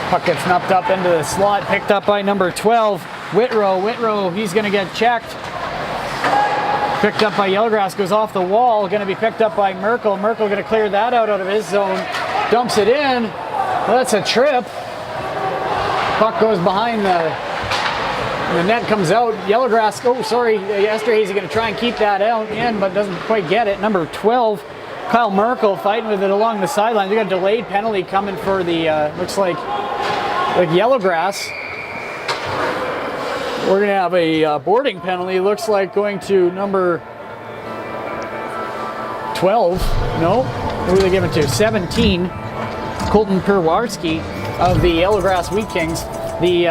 Puck gets snuffed up into the slot, picked up by number 12, Whitrow. Whitrow, he's going to get checked. Picked up by Yellowgrass, goes off the wall, going to be picked up by Merkel. Merkel going to clear that out of his zone, dumps it in. Well, that's a trip. Puck goes behind the net, comes out. Yellowgrass, Esterhazy going to try and keep that out in, but doesn't quite get it. Number 12, Kyle Merkel fighting with it along the sideline. They got a delayed penalty coming for the, looks like Yellowgrass. We're going to have a boarding penalty, looks like going to number 12. No, who are they giving to? 17, Colton Perwarski of the Yellowgrass Wheat Kings. The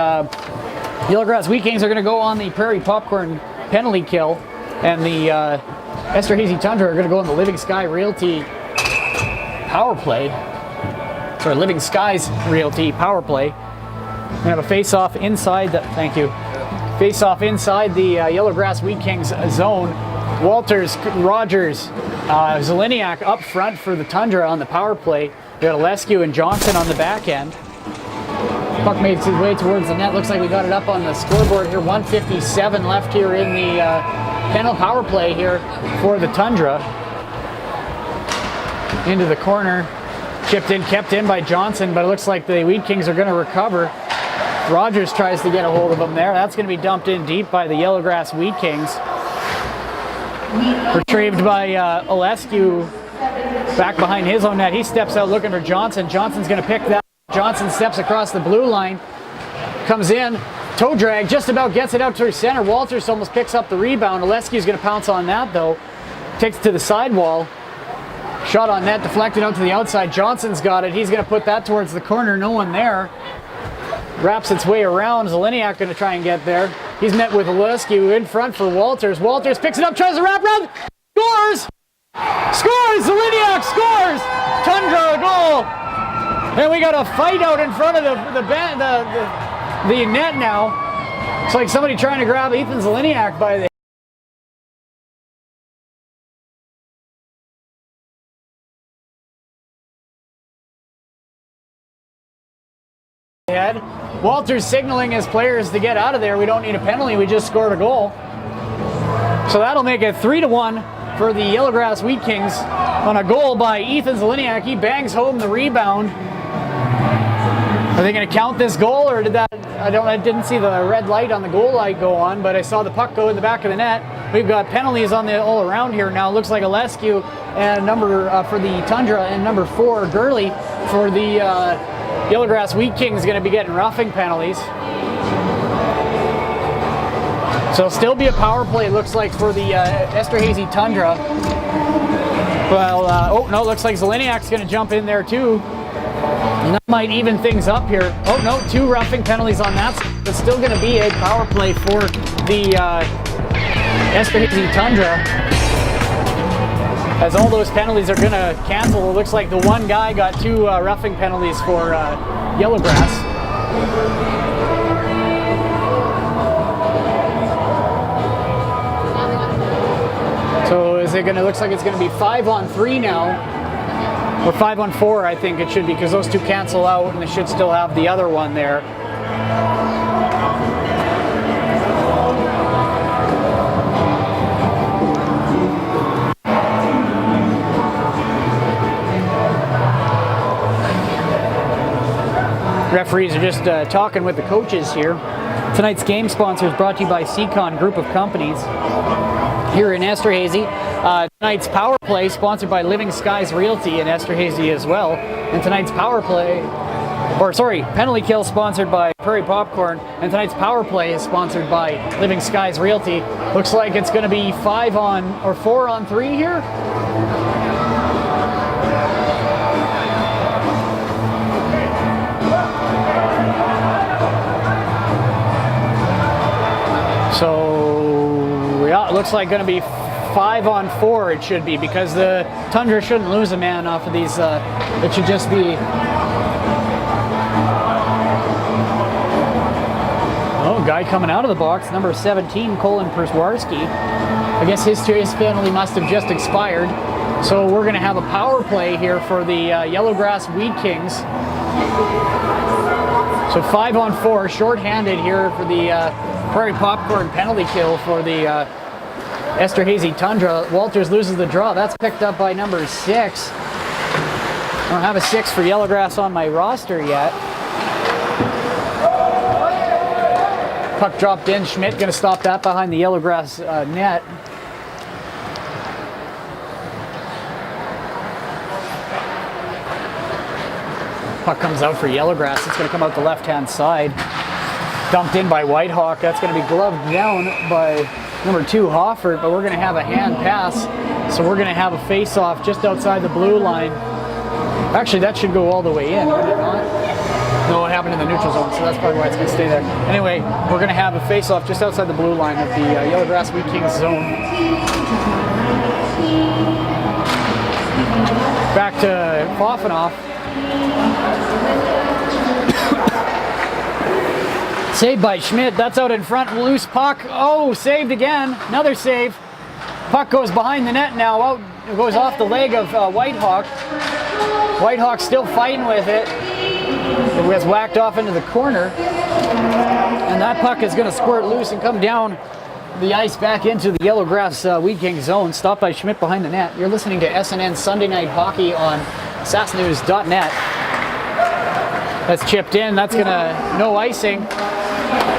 Yellowgrass Wheat Kings are going to go on the Prairie Popcorn penalty kill, and the Esterhazy Tundra are going to go on the Living Sky Realty power play. Sorry, Living Skies Realty power play. We're going to have a face-off inside the, thank you, face-off inside the Yellowgrass Wheat Kings zone. Walters, Rogers, Zeleniak up front for the Tundra on the power play. We got Alescu and Johnson on the back end. Puck made its way towards the net. Looks like we got it up on the scoreboard here. 1:57 left here in the penalty power play here for the Tundra. Into the corner. Chipped in, kept in by Johnson, but it looks like the Wheat Kings are going to recover. Rogers tries to get a hold of him there. That's going to be dumped in deep by the Yellowgrass Wheat Kings. Retrieved by Alescu back behind his own net. He steps out looking for Johnson. Johnson's going to pick that. Johnson steps across the blue line, comes in, toe drag, just about gets it out to center. Walters almost picks up the rebound. Alescu's going to pounce on that though. Takes it to the sidewall. Shot on net, deflected out to the outside. Johnson's got it. He's going to put that towards the corner. No one there. Wraps its way around. Zeleniak going to try and get there. He's met with Alescu in front for Walters. Walters picks it up, tries to wrap around. Scores! Scores! Zeleniak scores! Tundra goal! And we got a fight out in front of the net now. It's like somebody trying to grab Ethan Zeleniak by the head. Walters signaling his players to get out of there. We don't need a penalty. We just scored a goal. So that'll make it 3-1 for the Yellowgrass Wheat Kings on a goal by Ethan Zeleniak. He bangs home the rebound. Are they going to count this goal, or did that? I didn't see the red light on the goal light go on, but I saw the puck go in the back of the net. We've got penalties on the all around here now. Looks like Alescu and number for the Tundra and number 4 Gurley for the Yellowgrass Wheat Kings going to be getting roughing penalties. So it'll still be a power play. It looks like for the Esterhazy Tundra. Well, oh no, looks like Zeleniak's going to jump in there too. And that might even things up here. Oh no, 2 roughing penalties on that. It's still going to be a power play for the Esterhazy Tundra. As all those penalties are going to cancel. It looks like the one guy got 2 roughing penalties for Yellowgrass. So is it going to, looks like it's going to be 5-on-3 now. Or 5-on-4, I think it should be, because those 2 cancel out and they should still have the other one there. Referees are just talking with the coaches here. Tonight's game sponsor is brought to you by Seacon Group of Companies here in Esterhazy. Tonight's power play sponsored by Living Skies Realty in Esterhazy as well. And tonight's penalty kill sponsored by Prairie Popcorn. And tonight's power play is sponsored by Living Skies Realty. Looks like it's going to be 4 on 3 here. So, yeah, it looks like going to be 5 on 4 it should be, because the Tundra shouldn't lose a man off of these. It should just be... Oh, guy coming out of the box, number 17, Colin Perswarski. I guess his penalty must have just expired. So we're going to have a power play here for the Yellowgrass Weed Kings. So 5 on 4, short-handed here for the Prairie Popcorn penalty kill for the Esterhazy Tundra. Walters loses the draw. That's picked up by number 6. I don't have a 6 for Yellowgrass on my roster yet. Puck dropped in. Schmidt going to stop that behind the Yellowgrass net. Puck comes out for Yellowgrass. It's going to come out the left-hand side. Dumped in by Whitehawk. That's going to be gloved down by number 2, Hoffert, but we're going to have a hand pass. So we're going to have a face-off just outside the blue line. Actually, that should go all the way in, would it not? No, it happened in the neutral zone, so that's probably why it's going to stay there. Anyway, we're going to have a face-off just outside the blue line of the Yellowgrass Weed Kings zone. Back to Foffenoff. Saved by Schmidt. That's out in front. Loose puck. Oh, saved again. Another save. Puck goes behind the net now. Out. It goes off the leg of Whitehawk. Whitehawk still fighting with it. It gets whacked off into the corner. And that puck is going to squirt loose and come down the ice back into the Yellowgrass Weed King zone. Stopped by Schmidt behind the net. You're listening to SNN Sunday Night Hockey on sasknews.net. That's chipped in. That's going to no icing.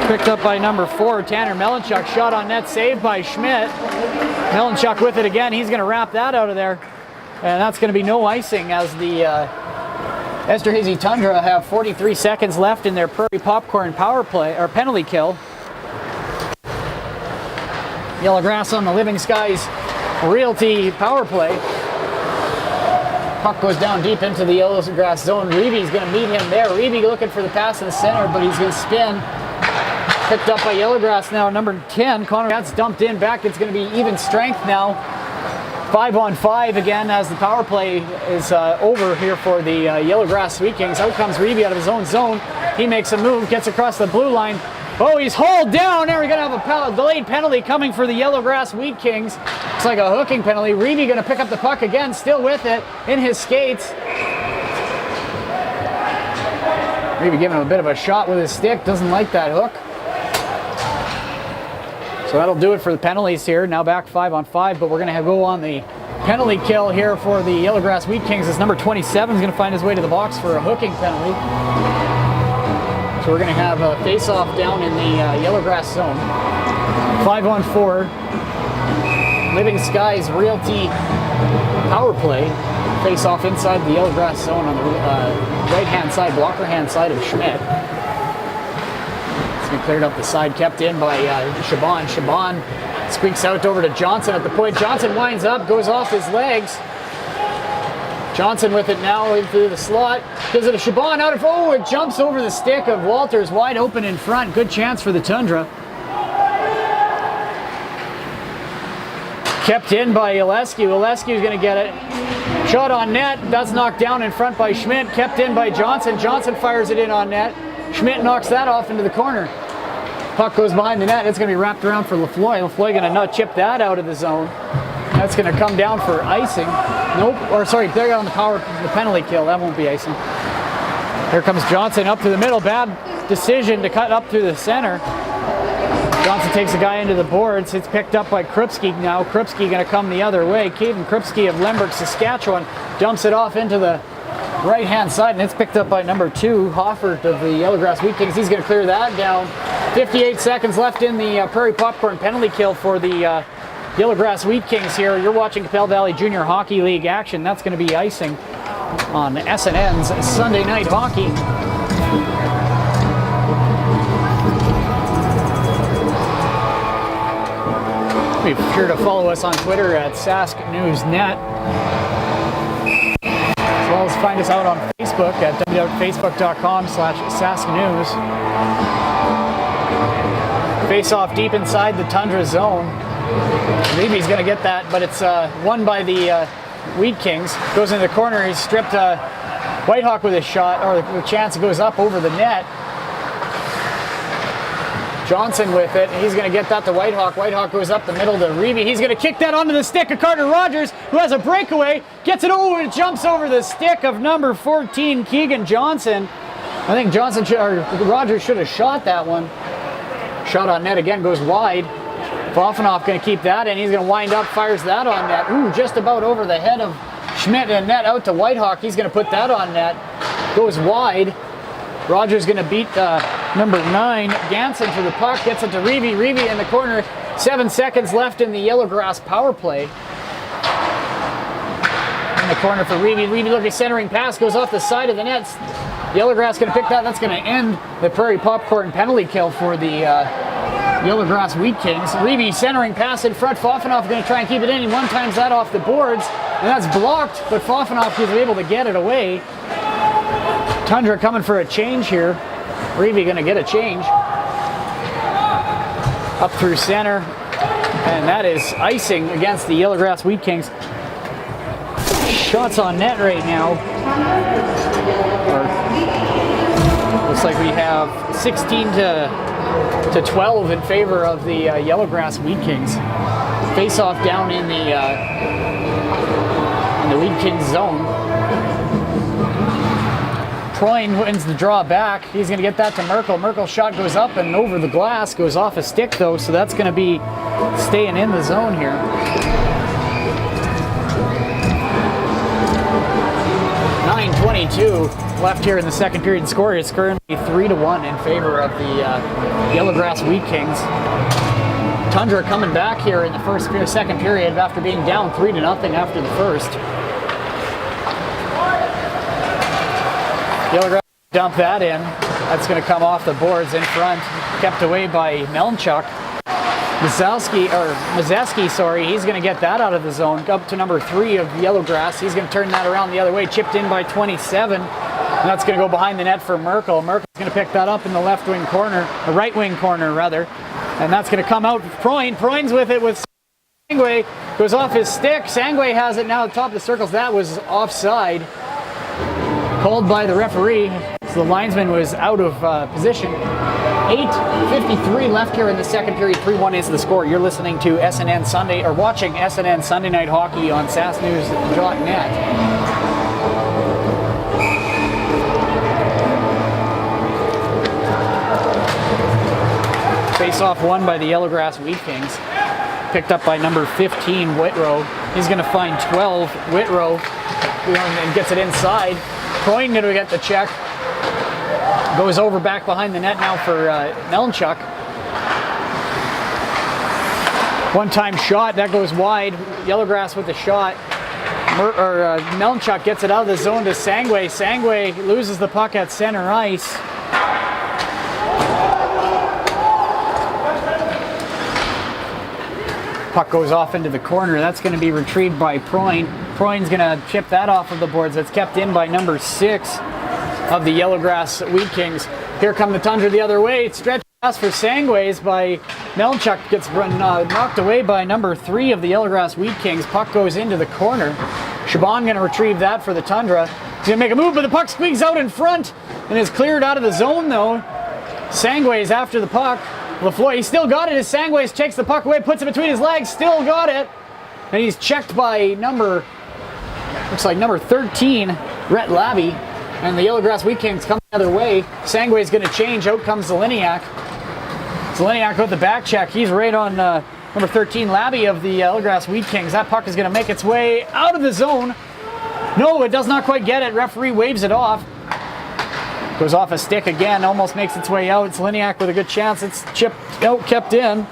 Picked up by number 4, Tanner Melanchuk. Shot on net, saved by Schmidt. Melanchuk with it again. He's going to wrap that out of there. And that's going to be no icing as the Esterhazy Tundra have 43 seconds left in their Prairie Popcorn power play or penalty kill. Yellowgrass on the Living Skies Realty power play. Puck goes down deep into the Yellowgrass zone. Reevy's going to meet him there. Reevy looking for the pass in the center, but he's going to spin. Picked up by Yellowgrass now, number 10. Connor, that's dumped in back. It's going to be even strength now. 5 on 5 again as the power play is over here for the Yellowgrass Weed Kings. Out comes Reevy out of his own zone. He makes a move, gets across the blue line. Oh, he's hauled down. There we're going to have a delayed penalty coming for the Yellowgrass Weed Kings. It's like a hooking penalty. Reevy going to pick up the puck again, still with it in his skates. Reevy giving him a bit of a shot with his stick. Doesn't like that hook. So that'll do it for the penalties here. Now back 5 on 5, but we're going to go on the penalty kill here for the Yellowgrass Weed Kings. As number 27 is going to find his way to the box for a hooking penalty. So we're going to have a face-off down in the Yellowgrass zone. 5 on 4. Living Skies Realty power play. Face-off inside the Yellowgrass zone on the right-hand side, blocker hand side of Schmidt. It's been cleared up the side, kept in by Shaban. Shaban squeaks out over to Johnson at the point. Johnson winds up, goes off his legs. Johnson with it now into the slot. Gives it to Shaban out of, oh, it jumps over the stick of Walters, wide open in front. Good chance for the Tundra. Kept in by Ilescu. Ilescu's going to get it. Shot on net. That's knocked down in front by Schmidt. Kept in by Johnson. Johnson fires it in on net. Schmidt knocks that off into the corner. Puck goes behind the net. It's going to be wrapped around for Lafloy. Lafloy going to not chip that out of the zone. That's going to come down for icing. Nope. Or sorry, they're on the penalty kill. That won't be icing. Here comes Johnson up to the middle. Bad decision to cut up through the center. Johnson takes a guy into the boards. It's picked up by Krupski now. Krupski going to come the other way. Caden Krupski of Lemberg, Saskatchewan, dumps it off into the right-hand side, and it's picked up by number 2, Hoffert of the Yellowgrass Wheat Kings. He's going to clear that down. 58 seconds left in the Prairie Popcorn penalty kill for the Yellowgrass Wheat Kings here. You're watching Qu'appelle Valley Junior Hockey League action. That's going to be icing on SNN's Sunday Night Hockey. Be sure to follow us on Twitter at SaskNewsNet. As well as find us out on Facebook at www.facebook.com/SaskNews. Face off deep inside the Tundra zone. Levy's going to get that, but it's won by the Wheat Kings. Goes into the corner. He's stripped Whitehawk with a shot, or the chance. It goes up over the net. Johnson with it. He's going to get that to Whitehawk. Whitehawk goes up the middle to Reavy. He's going to kick that onto the stick of Carter Rogers, who has a breakaway. Gets it over and jumps over the stick of number 14, Keegan Johnson. I think Rogers should have shot that one. Shot on net again, goes wide. Boffinoff going to keep that in. He's going to wind up, fires that on net. Ooh, just about over the head of Schmidt and net out to Whitehawk. He's going to put that on net. Goes wide. Rogers going to beat number 9, Ganson for the puck. Gets it to Reavy. Reavy in the corner. 7 seconds left in the Yellowgrass power play. In the corner for Reavy. Reavy looking centering pass. Goes off the side of the net. Yellowgrass going to pick that. That's going to end the Prairie Popcorn penalty kill for the Yellowgrass Wheat Kings. Reavy centering pass in front. Fofanoff going to try and keep it in. He one-times that off the boards. And that's blocked, but Fofanoff was able to get it away. Tundra coming for a change here. Reavy going to get a change. Up through center. And that is icing against the Yellowgrass Wheat Kings. Shots on net right now. Looks like we have 16 to 12 in favor of the Yellowgrass Wheat Kings. Face-off down in the Wheat Kings zone. Proin wins the draw back. He's going to get that to Merkel. Merkel's shot goes up and over the glass. Goes off a stick though, so that's going to be staying in the zone here. .22 left here in the second period. Score is currently 3-1 in favor of the Yellowgrass Wheat Kings. Tundra coming back here in the second period after being down 3-0 after the first. Yellowgrass dump that in. That's going to come off the boards in front. Kept away by Melnchuk. Mazeski, he's going to get that out of the zone. Up to number 3 of Yellowgrass. He's going to turn that around the other way. Chipped in by 27. And that's going to go behind the net for Merkel. Merkel's going to pick that up in the left wing corner, the right wing corner rather. And that's going to come out. Proin's with it with Sangway. Goes off his stick. Sangway has it now at the top of the circles. That was offside. Called by the referee. So the linesman was out of position. 8:53 left here in the second period. 3-1 is the score. You're listening to SNN Sunday, or watching SNN Sunday Night Hockey on SaskNews.net. Face-off won by the Yellowgrass Wheat Kings. Picked up by number 15, Whitrow. He's going to find 12, Whitrow, and gets it inside. Proin going to get the check. Goes over back behind the net now for Melnchuk. One-time shot, that goes wide. Yellowgrass with the shot. Melnchuk gets it out of the zone to Sangway. Sangway loses the puck at center ice. Puck goes off into the corner. That's going to be retrieved by Proin. Proin's going to chip that off of the boards. That's kept in by number 6 of the Yellowgrass Wheat Kings. Here come the Tundra the other way. Stretch pass for Sangways by Melnchuk. Gets knocked away by number 3 of the Yellowgrass Wheat Kings. Puck goes into the corner. Shaban going to retrieve that for the Tundra. He's going to make a move, but the puck squeaks out in front and is cleared out of the zone though. Sangways after the puck. LaFleur, he still got it as Sangways takes the puck away, puts it between his legs, still got it. And he's checked by looks like number 13, Rhett Labby. And the Yellowgrass Wheat Kings come the other way. Sangway's going to change. Out comes Zeleniak. Zeleniak with the back check. He's right on number 13, Labby of the Yellowgrass Wheat Kings. That puck is going to make its way out of the zone. No, it does not quite get it. Referee waves it off. Goes off a stick again, almost makes its way out. Zeliniak with a good chance. It's chipped out, kept in.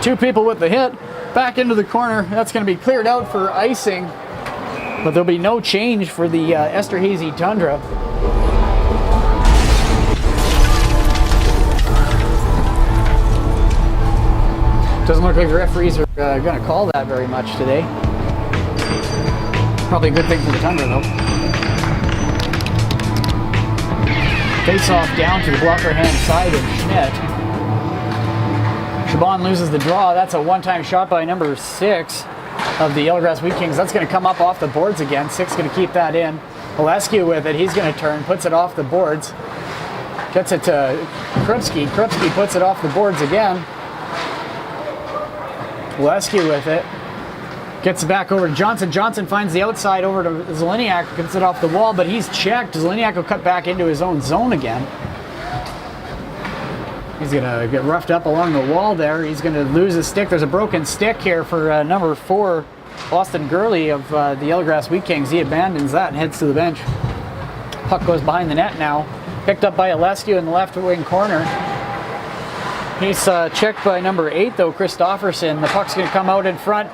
2 people with the hit. Back into the corner. That's going to be cleared out for icing. But there'll be no change for the Esterhazy Tundra. Doesn't look like the referees are going to call that very much today. Probably a good thing for the Tundra, though. Face-off down to the blocker hand side of Schmidt. Shaban loses the draw. That's a one-time shot by number 6 of the Yellowgrass Wheat Kings. That's going to come up off the boards again. 6 going to keep that in. Olescu with it. He's going to turn, puts it off the boards. Gets it to Krupski. Krupski puts it off the boards again. Olescu with it. Gets it back over to Johnson. Johnson finds the outside over to Zeliniak. Gets it off the wall, but he's checked. Zeliniak will cut back into his own zone again. He's going to get roughed up along the wall there. He's going to lose his stick. There's a broken stick here for number 4, Austin Gurley of the Yellowgrass Wheat Kings. He abandons that and heads to the bench. Puck goes behind the net now. Picked up by Olescu in the left wing corner. He's checked by number 8, though, Christofferson. The puck's going to come out in front.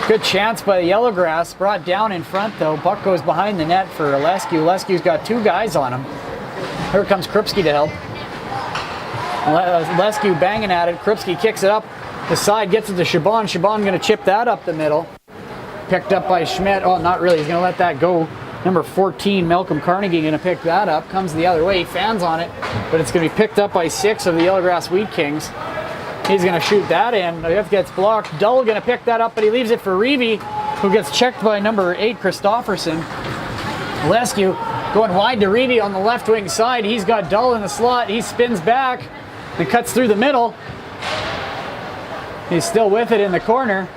Good chance by the Yellowgrass. Brought down in front, though. Puck goes behind the net for Olescu. Olescu's got 2 guys on him. Here comes Krupski to help. Olescu banging at it. Krupski kicks it up the side, gets it to Shaban. Shaban going to chip that up the middle. Picked up by Schmidt. Oh, not really. He's going to let that go. Number 14, Malcolm Carnegie, going to pick that up. Comes the other way. Fans on it. But it's going to be picked up by 6 of the Yellowgrass Wheat Kings. He's going to shoot that in. It gets blocked. Dull going to pick that up, but he leaves it for Reeve, who gets checked by number 8, Christofferson. Olescu going wide to Reeve on the left wing side. He's got Dull in the slot. He spins back and cuts through the middle. He's still with it in the corner.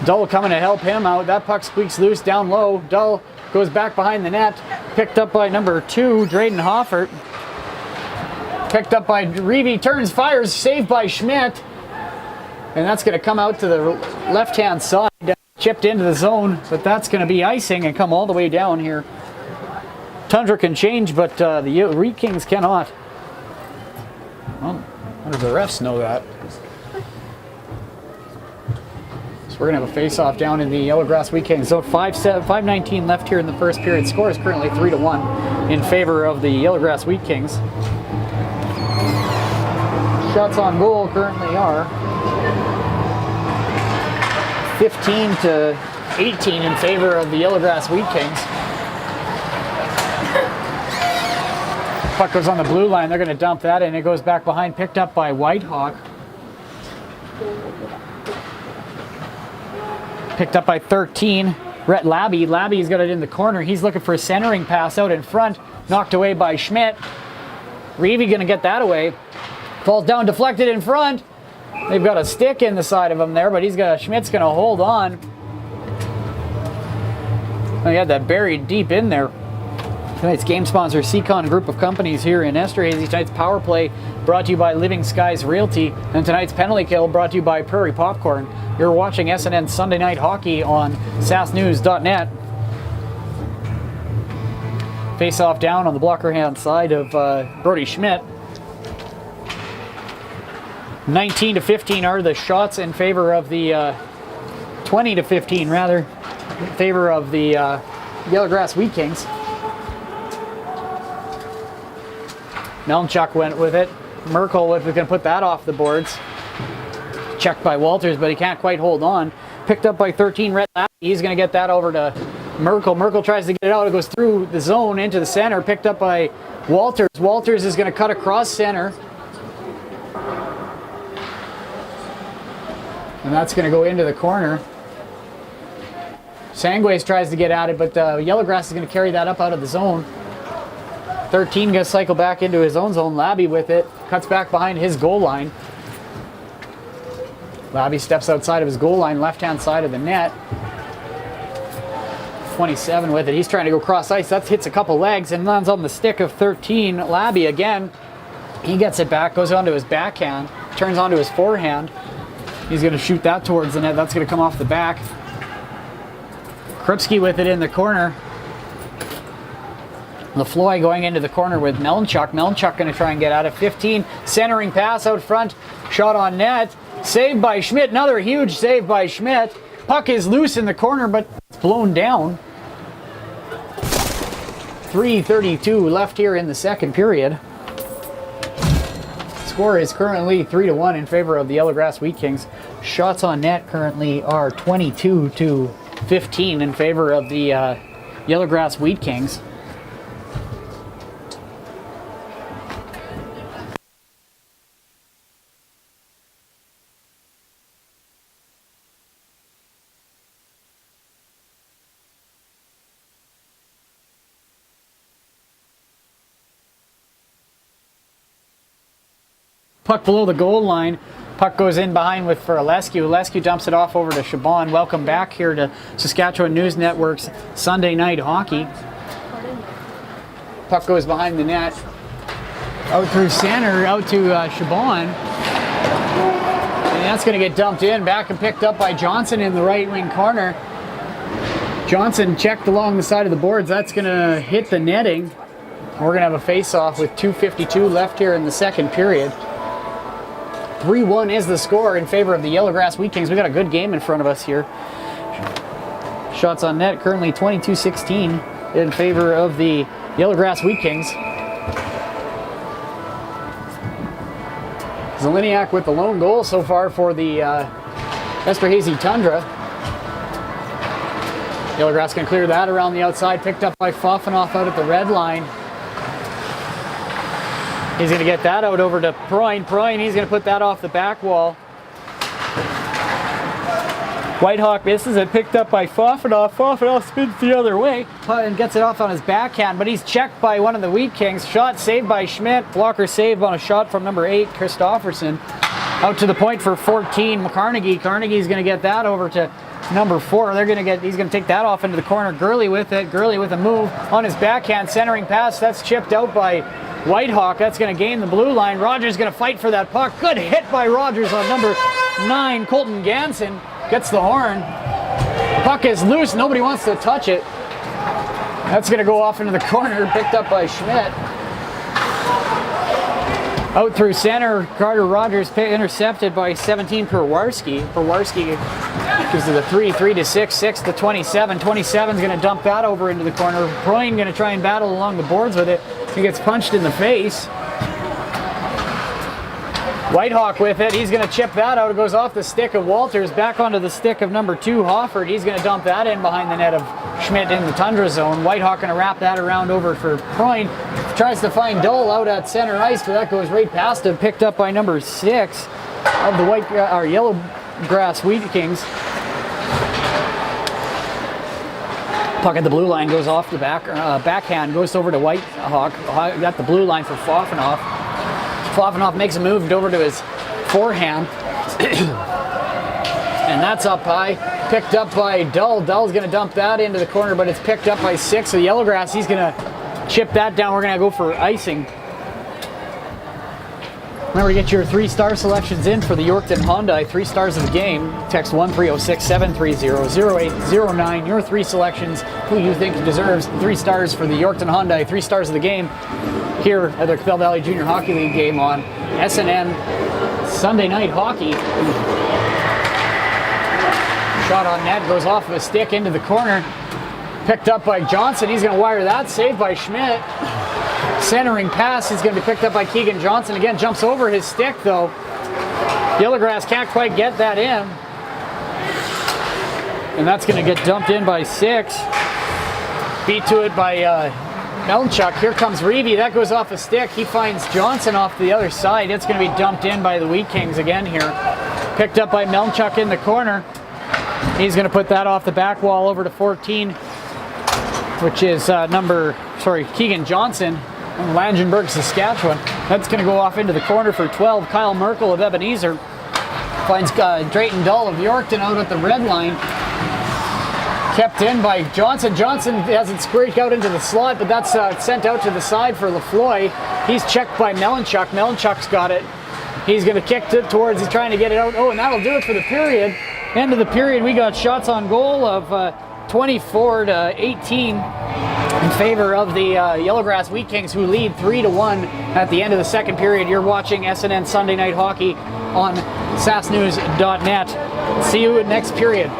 Dull coming to help him out. That puck squeaks loose down low. Dull goes back behind the net. Picked up by number 2, Drayden Hoffert. Picked up by Reeve, turns, fires, saved by Schmidt. And that's going to come out to the left-hand side, chipped into the zone, but that's going to be icing and come all the way down here. Tundra can change, but the Wheat Kings cannot. Well, how does the refs know that? So we're going to have a face-off down in the Yellowgrass Wheat Kings. So 5:19 left here in the first period. Score is currently 3-1 in favor of the Yellowgrass Wheat Kings. Shots on goal currently are 15-18 in favor of the Yellowgrass Wheat Kings. Puck goes on the blue line. They're going to dump that in. It goes back behind, picked up by Whitehawk. Picked up by 13. Rhett Labby. Labby's got it in the corner. He's looking for a centering pass out in front. Knocked away by Schmidt. Reeve going to get that away. Falls down, deflected in front. They've got a stick in the side of him there, but Schmidt's going to hold on. He had that buried deep in there. Tonight's game sponsor, Seacon Group of Companies here in Esterhazy. Tonight's power play brought to you by Living Skies Realty. And tonight's penalty kill brought to you by Prairie Popcorn. You're watching SNN Sunday Night Hockey on sasnews.net. Face off down on the blocker hand side of Brody Schmidt. 19-15 are the shots in favor of the 20-15 rather in favor of the Yellowgrass Wheat Kings. Melnchuk went with it. Merkel was going to put that off the boards. Checked by Walters, but he can't quite hold on. Picked up by 13, Rhett Labby. He's going to get that over to Merkel. Merkel tries to get it out. It goes through the zone into the center. Picked up by Walters. Walters is going to cut across center. And that's going to go into the corner. Sangways tries to get at it, but Yellowgrass is going to carry that up out of the zone. 13 going to cycle back into his own zone. Labby with it. Cuts back behind his goal line. Labby steps outside of his goal line, left-hand side of the net. 27 with it. He's trying to go cross ice. That hits a couple legs and lands on the stick of 13. Labby again. He gets it back, goes onto his backhand, turns onto his forehand. He's going to shoot that towards the net. That's going to come off the back. Kripsky with it in the corner. Lafloy going into the corner with Melanchuk. Melanchuk going to try and get out of 15. Centering pass out front. Shot on net. Saved by Schmidt. Another huge save by Schmidt. Puck is loose in the corner, but it's blown down. 3:32 left here in the second period. Score is currently 3-1 in favor of the Yellowgrass Wheat Kings. Shots on net currently are 22-15 in favor of the Yellowgrass Wheat Kings. Puck below the goal line. Puck goes in behind for Olescu. Olescu dumps it off over to Chabon. Welcome back here to Saskatchewan News Network's Sunday Night Hockey. Puck goes behind the net. Out through center, out to Chabon. And that's going to get dumped in. Back and picked up by Johnson in the right wing corner. Johnson checked along the side of the boards. That's going to hit the netting. We're going to have a face-off with 2:52 left here in the second period. 3-1 is the score in favor of the Yellowgrass Wheat Kings. We got a good game in front of us here. Shots on net currently 22-16 in favor of the Yellowgrass Wheat Kings. Zeliniak with the lone goal so far for the Esterhazy Tundra. Yellowgrass can clear that around the outside. Picked up by Fofanoff out at the red line. He's going to get that out over to Proyne. Proyne, he's going to put that off the back wall. Whitehawk misses it, picked up by Fofanoff. Fofanoff spins the other way and gets it off on his backhand, but he's checked by one of the Wheat Kings. Shot saved by Schmidt. Blocker save on a shot from number 8, Christofferson. Out to the point for 14, Carnegie. Carnegie's going to get that over to number 4. He's going to take that off into the corner. Gurley with it. Gurley with a move on his backhand, centering pass. That's chipped out by Whitehawk. That's going to gain the blue line. Rogers going to fight for that puck. Good hit by Rogers on number 9, Colton Ganson. Gets the horn. Puck is loose. Nobody wants to touch it. That's going to go off into the corner. Picked up by Schmidt. Out through center. Carter Rogers intercepted by 17, Perwarski. Perwarski gives it a 3 to 6, 6 to 27. 27's going to dump that over into the corner. Proyne going to try and battle along the boards with it. He gets punched in the face. Whitehawk with it. He's going to chip that out. It goes off the stick of Walters, back onto the stick of number 2, Hofford. He's going to dump that in behind the net of Schmidt in the Tundra zone. Whitehawk going to wrap that around over for Proyne. Tries to find Dull out at center ice, but that goes right past him. Picked up by number 6 of the Yellowgrass Wheat Kings. Puck at the blue line goes off the backhand, goes over to Whitehawk. Got the blue line for Fofanoff. Fofanoff makes a move over to his forehand. And that's up high. Picked up by Dull. Dull's going to dump that into the corner, but it's picked up by 6 of the Yellowgrass. He's going to chip that down. We're going to go for icing. Remember to get your 3-star selections in for the Yorkton Hyundai 3 stars of the game. Text 1-306-730-0809. Your 3 selections, who you think deserves 3 stars for the Yorkton Hyundai 3 stars of the game here at the Qu'appelle Valley Junior Hockey League game on SNN Sunday Night Hockey. Shot on net, goes off of a stick into the corner. Picked up by Johnson. He's going to wire that. Saved by Schmidt. Centering pass is going to be picked up by Keegan Johnson. Again, jumps over his stick though. Yellowgrass can't quite get that in. And that's going to get dumped in by 6. Beat to it by Melanchuk. Here comes Reevy. That goes off a stick. He finds Johnson off the other side. It's going to be dumped in by the Wheat Kings again here. Picked up by Melanchuk in the corner. He's going to put that off the back wall over to 14, which is Keegan Johnson in Langenburg, Saskatchewan. That's going to go off into the corner for 12. Kyle Merkel of Ebenezer finds Drayton Dull of Yorkton out at the red line. Kept in by Johnson. Johnson has it squeaked out into the slot, but that's sent out to the side for Lafloy. He's checked by Melanchuk. Melanchuk's got it. He's going to kick it towards, he's trying to get it out. Oh, and that'll do it for the period. End of the period, we got shots on goal of 24-18 in favor of the Yellowgrass Wheat Kings, who lead 3-1 at the end of the second period. You're watching SNN Sunday Night Hockey on sasknews.net. See you next period.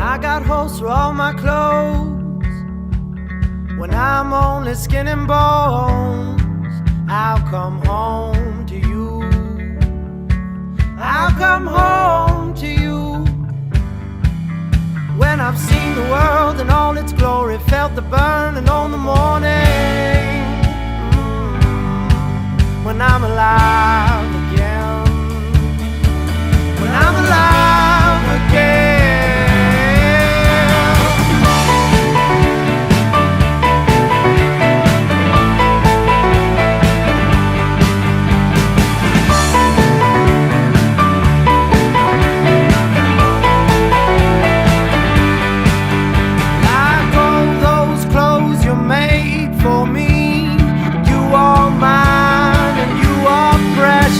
I got holes for all my clothes. When I'm only skin and bones, I'll come home to you. I'll come home to you. When I've seen the world in all its glory, felt the burning on the morning, when I'm alive again, when I'm alive again. For me, you are mine and you are precious.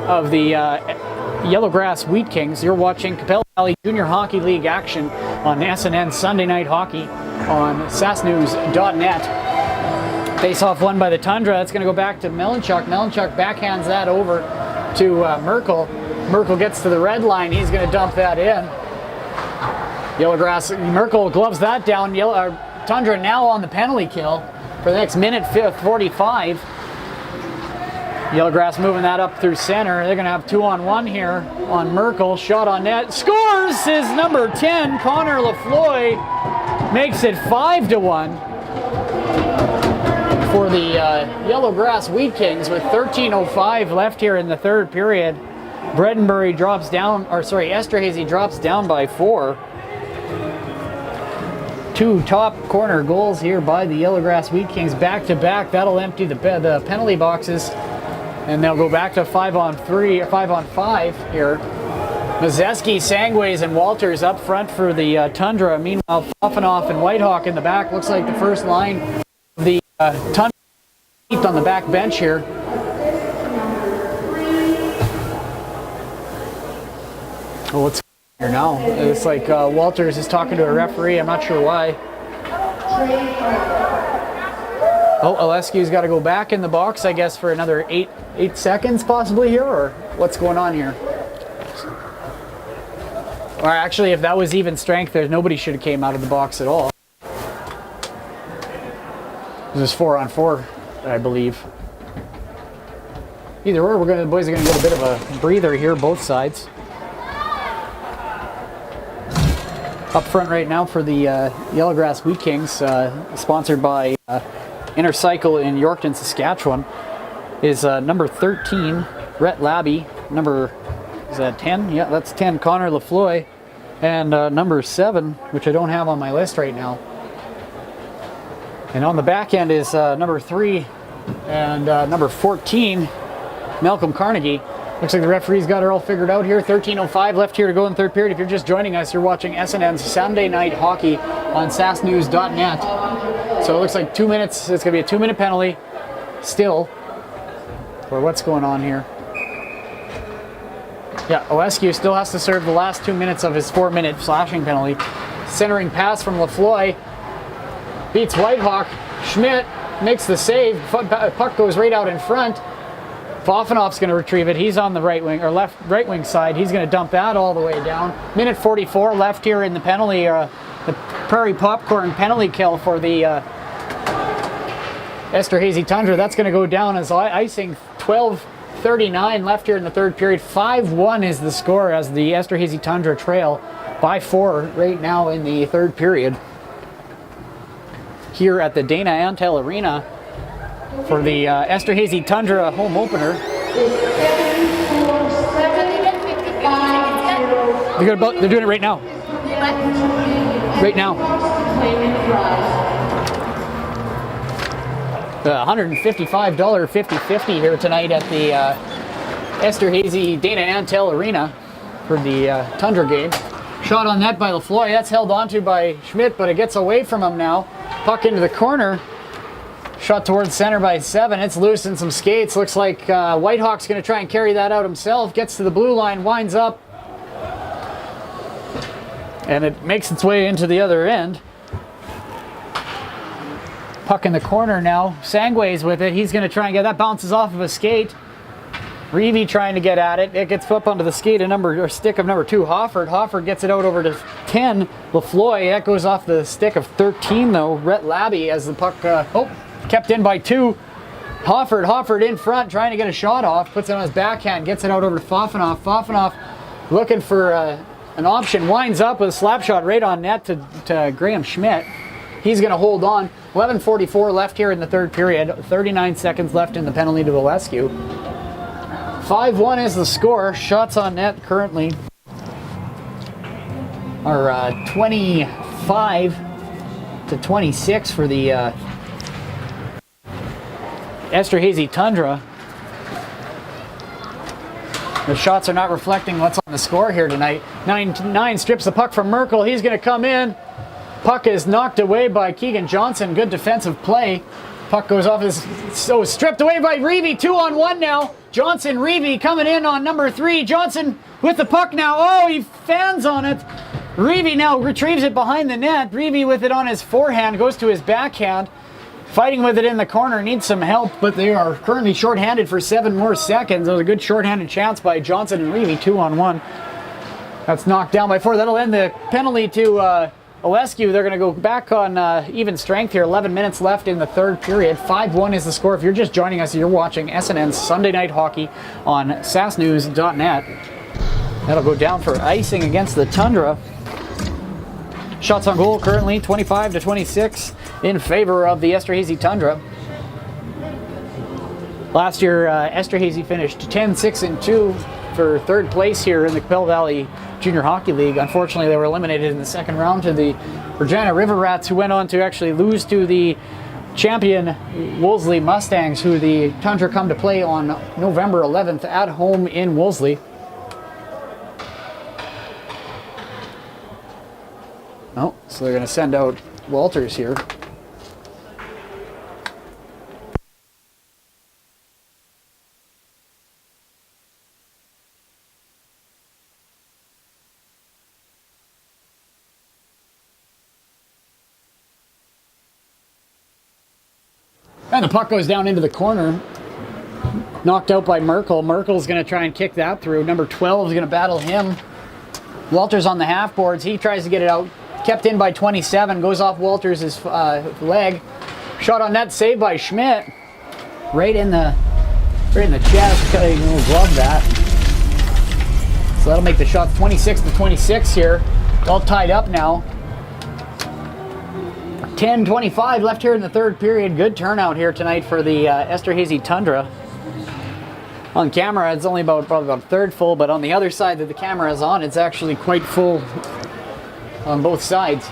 of the Yellowgrass Wheat Kings. You're watching Qu'appelle Valley Junior Hockey League action on SNN Sunday Night Hockey on sasknews.net. Face-off won by the Tundra. It's going to go back to Melanchuk. Melanchuk backhands that over to Merkel. Merkel gets to the red line. He's going to dump that in. Yellowgrass, Merkel gloves that down. Tundra now on the penalty kill for the next minute 45. Yellowgrass moving that up through center. They're going to have 2-on-1 here on Merkel. Shot on net. Scores his number 10, Connor Lafloy. Makes it 5-1 for the Yellowgrass Wheat Kings with 13:05 left here in the third period. Bredenbury drops down, Esterhazy drops down by 4. 2 top corner goals here by the Yellowgrass Wheat Kings back to back. That'll empty the penalty boxes. And they'll go back to 5-on-3 or 5-on-5 here. Mazeski, Sangways, and Walters up front for the Tundra. Meanwhile, Foffenoff and Whitehawk in the back. Looks like the first line of the Tundra on the back bench here. Oh, what's here now? It's like Walters is talking to a referee. I'm not sure why. Oh, Olescu's got to go back in the box, I guess, for another 8 seconds possibly here, or what's going on here? Or actually, if that was even strength, nobody should have came out of the box at all. This is 4-on-4, I believe. Either way, the boys are going to get a bit of a breather here, both sides. Up front right now for the Yellowgrass Wheat Kings, sponsored by Intercycle in Yorkton, Saskatchewan, is number 13, Rhett Labby. Number, is that 10? Yeah, that's 10, Connor Lafloy. And number 7, which I don't have on my list right now. And on the back end is number 3 and number 14, Malcolm Carnegie. Looks like the referee's got it all figured out here. 13:05 left here to go in the third period. If you're just joining us, you're watching SNN's Sunday Night Hockey on sasknews.net. So it looks like 2 minutes. It's going to be a 2-minute penalty still. Or what's going on here? Yeah, Olescu still has to serve the last 2 minutes of his 4-minute slashing penalty. Centering pass from Lafloy. Beats Whitehawk. Schmidt makes the save. Puck goes right out in front. Foffenoff's going to retrieve it. He's on the right wing or right wing side. He's going to dump that all the way down. Minute 44 left here in the penalty, the Prairie Popcorn penalty kill for the Esterhazy Tundra. That's going to go down as icing. 12:39 left here in the third period. 5-1 is the score as the Esterhazy Tundra trail by 4 right now in the third period. Here at the Dana Antel Arena for the Esterhazy Tundra home opener. They're doing it right now. Right now. $155 50-50 here tonight at the Esterhazy Dana Antel Arena for the Tundra game. Shot on net by Lafloy. That's held onto by Schmidt, but it gets away from him now. Puck into the corner. Shot towards center by 7. It's loose in some skates. Looks like Whitehawk's going to try and carry that out himself. Gets to the blue line, winds up. And it makes its way into the other end. Puck in the corner now. Sangways with it. He's going to try and get that. Bounces off of a skate. Reevy trying to get at it. It gets up onto the skate stick of number 2, Hofford. Hofford gets it out over to 10, Lafloy. That goes off the stick of 13 though, Rhett Labby, as the puck kept in by 2. Hofford in front, trying to get a shot off, puts it on his backhand, gets it out over to Foffenoff. Foffenoff looking for an option, winds up with a slap shot right on net to Graham Schmidt. He's going to hold on. 11:44 left here in the third period. 39 seconds left in the penalty to Olescu. 5-1 is the score. Shots on net currently are 25-26 for the Esterhazy Tundra. The shots are not reflecting what's on the score here tonight. 9 strips the puck from Merkel. He's going to come in. Puck is knocked away by Keegan Johnson. Good defensive play. Puck goes off his... So stripped away by Reevy. 2-on-1 now. Johnson, Reeve coming in on number 3. Johnson with the puck now. Oh, he fans on it. Reeve now retrieves it behind the net. Reeve with it on his forehand, goes to his backhand. Fighting with it in the corner, needs some help, but they are currently shorthanded for 7 more seconds. It was a good shorthanded chance by Johnson and Reeve, 2-on-1. That's knocked down by 4. That'll end the penalty to Olescu. They're going to go back on even strength here. 11 minutes left in the third period. 5-1 is the score. If you're just joining us, you're watching SNN Sunday Night Hockey on sassnews.net. That'll go down for icing against the Tundra. Shots on goal currently 25-26 in favor of the Esterhazy Tundra. Last year, Esterhazy finished 10-6-2 for third place here in the Qu'appelle Valley Junior Hockey League. Unfortunately, they were eliminated in the second round to the Regina River Rats, who went on to actually lose to the champion Wolseley Mustangs, who the Tundra come to play on November 11th at home in Wolseley. Oh, so they're going to send out Walters here. And the puck goes down into the corner. Knocked out by Merkel. Merkel's going to try and kick that through. Number 12 is going to battle him. Walters on the half boards. He tries to get it out. Kept in by 27. Goes off Walters' leg. Shot on net. Saved by Schmidt. Right in the chest. Love that. So that'll make the shots 26-26 here. All tied up now. 10:25 left here in the third period. Good turnout here tonight for the Esterhazy Tundra. On camera, it's only probably about a third full, but on the other side that the camera is on, it's actually quite full on both sides.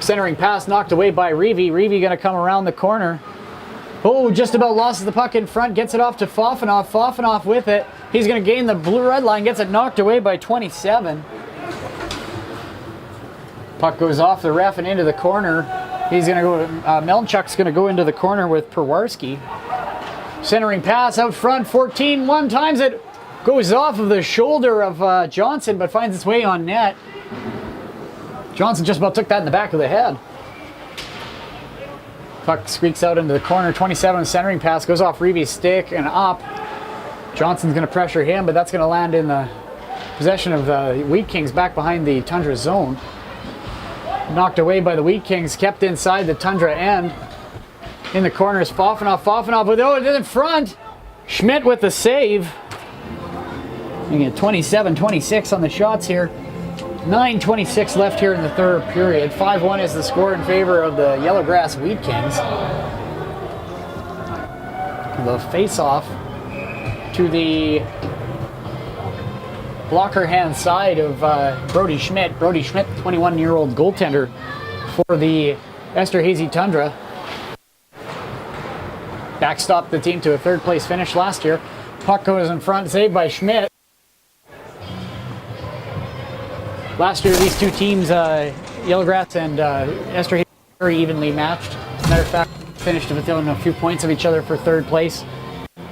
Centering pass knocked away by Reeve. Reeve going to come around the corner. Oh, just about loses the puck in front. Gets it off to Fofanoff. Fofanoff with it. He's going to gain the blue-red line. Gets it knocked away by 27. Puck goes off the ref and into the corner. He's going to go. Melnchuk's going to go into the corner with Perwarski. Centering pass out front. 14 one times it. Goes off of the shoulder of Johnson, but finds its way on net. Johnson just about took that in the back of the head. Puck squeaks out into the corner. 27 centering pass goes off Reeve's stick and up. Johnson's going to pressure him, but that's going to land in the possession of the Wheat Kings back behind the Tundra zone. Knocked away by the Wheat Kings, kept inside the Tundra end. In the corner is Fofanoff. Fofanoff with it in front. Schmidt with the save. Making it 27-26 on the shots here. 9:26 left here in the third period. 5-1 is the score in favor of the Yellowgrass Wheat Kings. The face-off to the blocker hand side of Brody Schmidt. Brody Schmidt, 21-year-old goaltender for the Esterhazy Tundra. Backstopped the team to a third place finish last year. Puck goes in front, saved by Schmidt. Last year, these two teams, Yellowgrass and Esterhazy, very evenly matched. As a matter of fact, finished within a few points of each other for third place.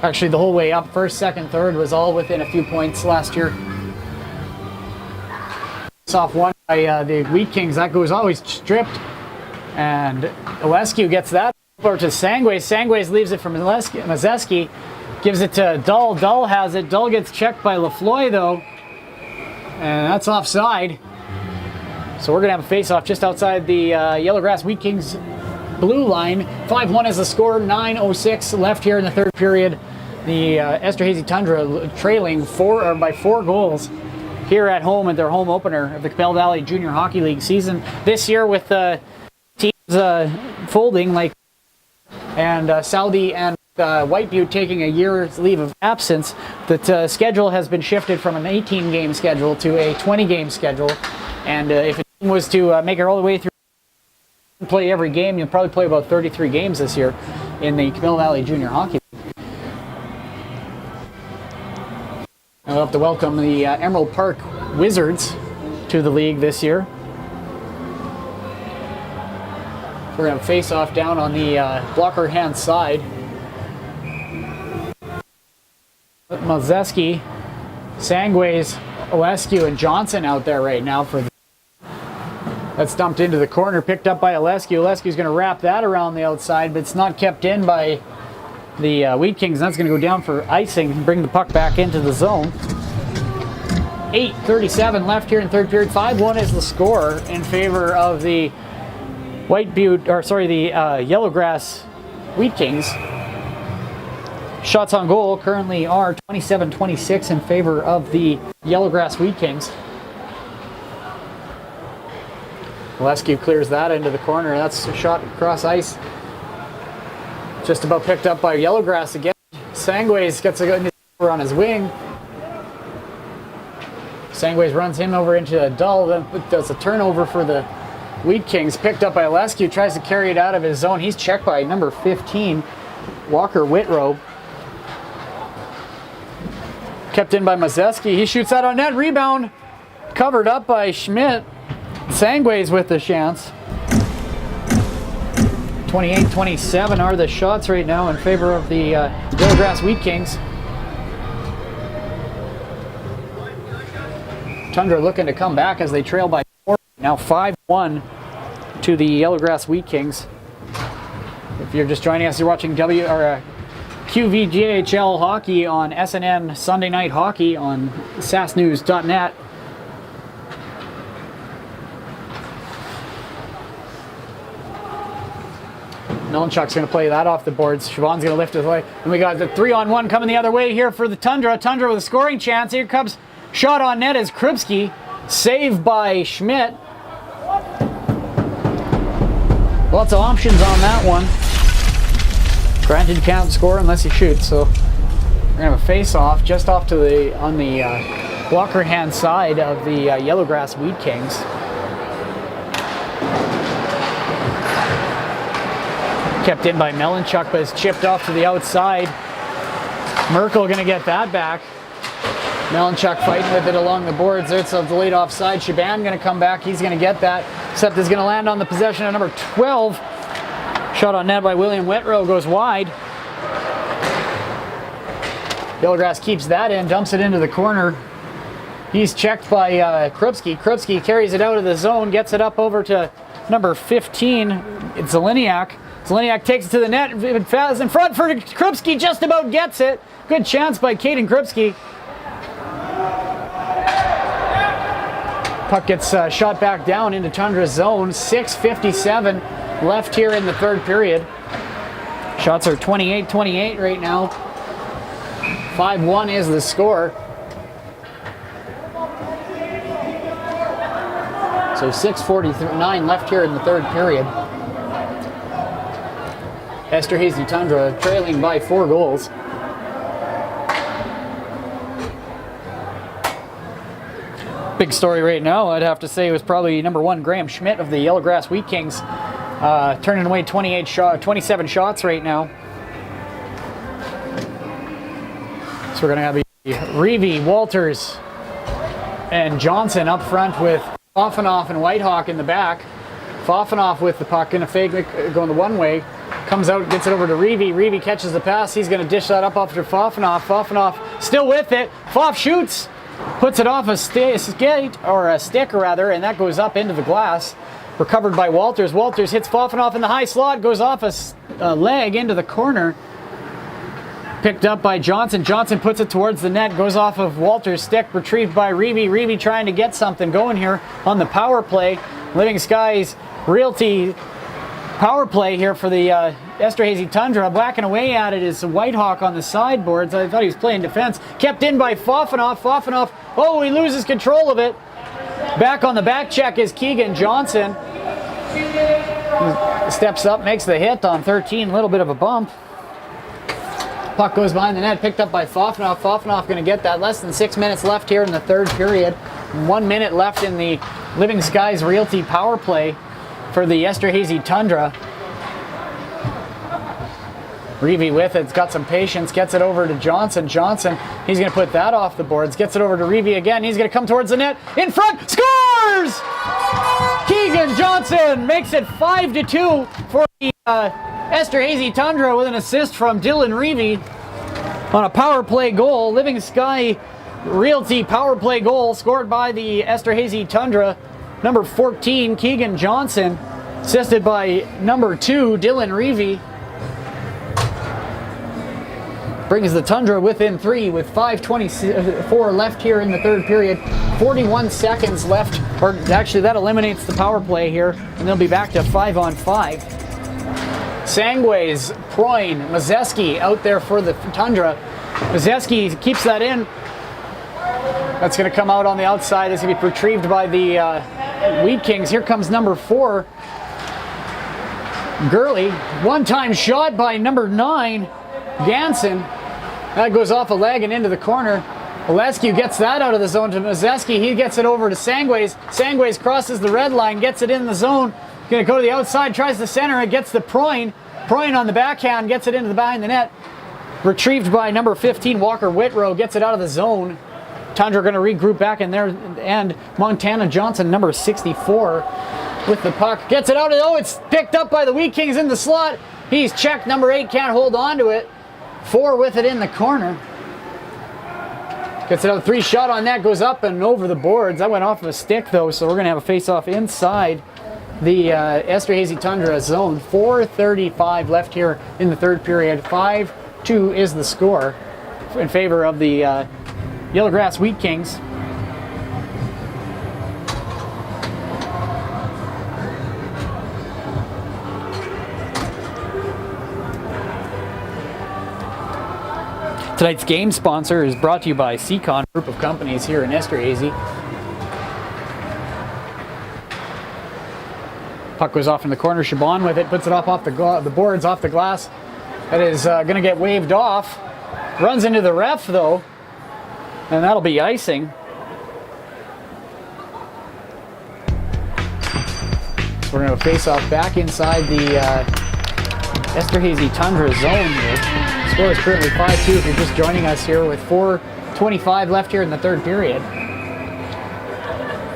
Actually, the whole way up, first, second, third was all within a few points last year. Off one by the Wheat Kings. That goes always stripped. And Olescu gets that over to Sangways. Sangways leaves it from Mazeski. Gives it to Dull. Dull has it. Dull gets checked by Lafloy, though. And that's offside. So we're going to have a face-off just outside the Yellowgrass Wheat Kings blue line. 5-1 is the score. 9:06 left here in the third period. The Esterhazy Tundra trailing by 4 goals here at home at their home opener of the Qu'appelle Valley Junior Hockey League season. This year with teams folding and Saudi and White Butte taking a year's leave of absence, the schedule has been shifted from an 18-game schedule to a 20-game schedule. And if a team was to make it all the way through, play every game, you'll probably play about 33 games this year in the Qu'appelle Valley Junior Hockey League. I'll have to welcome the Emerald Park Wizards to the league this year. We're going to face off down on the blocker hand side. Malzeski, Sangways, Olescu, and Johnson out there right now for the. That's dumped into the corner, picked up by Olescu. Olescu's going to wrap that around the outside, but it's not kept in by the Wheat Kings. That's going to go down for icing and bring the puck back into the zone. 8:37 left here in third period. 5-1 is the score in favor of the Yellowgrass Wheat Kings. Shots on goal currently are 27-26 in favor of the Yellowgrass Wheat Kings. Olescu clears that into the corner. That's a shot across ice. Just about picked up by Yellowgrass again. Sangways gets a good over on his wing. Sangways runs him over into a dull, then does a turnover for the Wheat Kings. Picked up by Olescu, tries to carry it out of his zone. He's checked by number 15, Walker Whitrow. Kept in by Mazeski. He shoots that on net. Rebound covered up by Schmidt. Sangways with the chance. 28-27 are the shots right now in favor of the Yellowgrass Wheat Kings. Tundra looking to come back as they trail by 4. Now 5-1 to the Yellowgrass Wheat Kings. If you're just joining us, you're watching QVJHL hockey on SNN Sunday Night Hockey on sassnews.net. Melanchuk's going to play that off the boards. Siobhan's going to lift it away. And we got the 3-on-1 coming the other way here for the Tundra. Tundra with a scoring chance. Here comes shot on net as Kripsky. Saved by Schmidt. Lots of options on that one. Granted, you can't score unless you shoot. So we're going to have a face-off just off to the on the blocker hand side of the Yellowgrass Wheat Kings. Kept in by Melanchuk, but it's chipped off to the outside. Merkel going to get that back. Melanchuk fighting with it along the boards. It's a delayed offside. Shaban going to come back. He's going to get that. Except is going to land on the possession of number 12. Shot on net by William Whitrow goes wide. Yellowgrass keeps that in, dumps it into the corner. He's checked by Krupski. Krupski carries it out of the zone, gets it up over to number 15. It's Zeleniak. Zeleniak takes it to the net. Faz in front for Krupski, just about gets it. Good chance by Caden Krupski. Puck gets shot back down into Tundra's zone. 6:57 left here in the third period. Shots are 28-28 right now. 5-1 is the score. So 6:49 left here in the third period. Esterhazy Tundra trailing by 4 goals. Big story right now, I'd have to say, was probably number 1 Graham Schmidt of the Yellowgrass Wheat Kings, turning away 27 shots right now. So we're going to have Reavy, Walters, and Johnson up front with Fofanoff and Whitehawk in the back. Fofanoff with the puck in a fake going the one way. Comes out, gets it over to Reavy. Reavy catches the pass. He's going to dish that up off to Fofanoff. Fofanoff still with it. Foff shoots. Puts it off a skate, or a stick rather, and that goes up into the glass. Recovered by Walters. Walters hits Fofanoff in the high slot. Goes off a leg into the corner. Picked up by Johnson. Johnson puts it towards the net. Goes off of Walters' stick. Retrieved by Reavy. Reavy trying to get something going here on the power play. Living Skies Realty power play here for the Esterhazy Tundra. Whacking away at it is Whitehawk on the sideboards. I thought he was playing defense. Kept in by Fofanoff. Fofanoff, oh, he loses control of it. Back on the back check is Keegan Johnson. He steps up, makes the hit on 13. A little bit of a bump. Puck goes behind the net, picked up by Fofanoff. Fofanoff going to get that. Less than 6 minutes left here in the third period. 1 minute left in the Living Skies Realty power play for the Esterhazy Tundra. Reavy with it, got some patience, gets it over to Johnson. Johnson, he's going to put that off the boards. Gets it over to Reavy again. He's going to come towards the net. In front, scores! Keegan Johnson makes it 5-2 for the Esterhazy Tundra with an assist from Dylan Reavy. on a power play goal. Living Sky Realty power play goal scored by the Esterhazy Tundra. Number 14, Keegan Johnson, assisted by number 2, Dylan Reevy. Brings the Tundra within 3 with 5:24 left here in the third period. 41 seconds left, or actually that eliminates the power play here, and they'll be back to 5-on-5. Sangways, Proyne, Mazeski out there for the Tundra. Mazeski keeps that in. That's going to come out on the outside. It's going to be retrieved by the Wheat Kings. Here comes number 4, Gurley. One-time shot by number 9, Ganson. That goes off a leg and into the corner. Olescu gets that out of the zone to Mazeski. He gets it over to Sangways. Sangways crosses the red line, gets it in the zone. Going to go to the outside, tries the center, it gets the Proyne. Proyne on the backhand, gets it into the behind the net. Retrieved by number 15, Walker Whitrow, gets it out of the zone. Tundra going to regroup back in there, and Montana Johnson, number 64, with the puck. Gets it out of, it's picked up by the Wheat Kings in the slot. He's checked, number 8 can't hold on to it. 4 with it in the corner. Gets it out, 3 shot on that, goes up and over the boards. That went off of a stick though, so we're going to have a face-off inside the Esterhazy Tundra zone. 4:35 left here in the third period. 5-2 is the score in favor of the Yellowgrass Wheat Kings. Tonight's game sponsor is brought to you by Seacon Group of Companies here in Esterhazy. Puck goes off in the corner. Chabon with it, puts it off the boards, off the glass. That is going to get waved off. Runs into the ref though, and that'll be icing. So we're going to face off back inside the Esterhazy Tundra zone here. Score is currently 5-2 if you're just joining us here with 4:25 left here in the third period.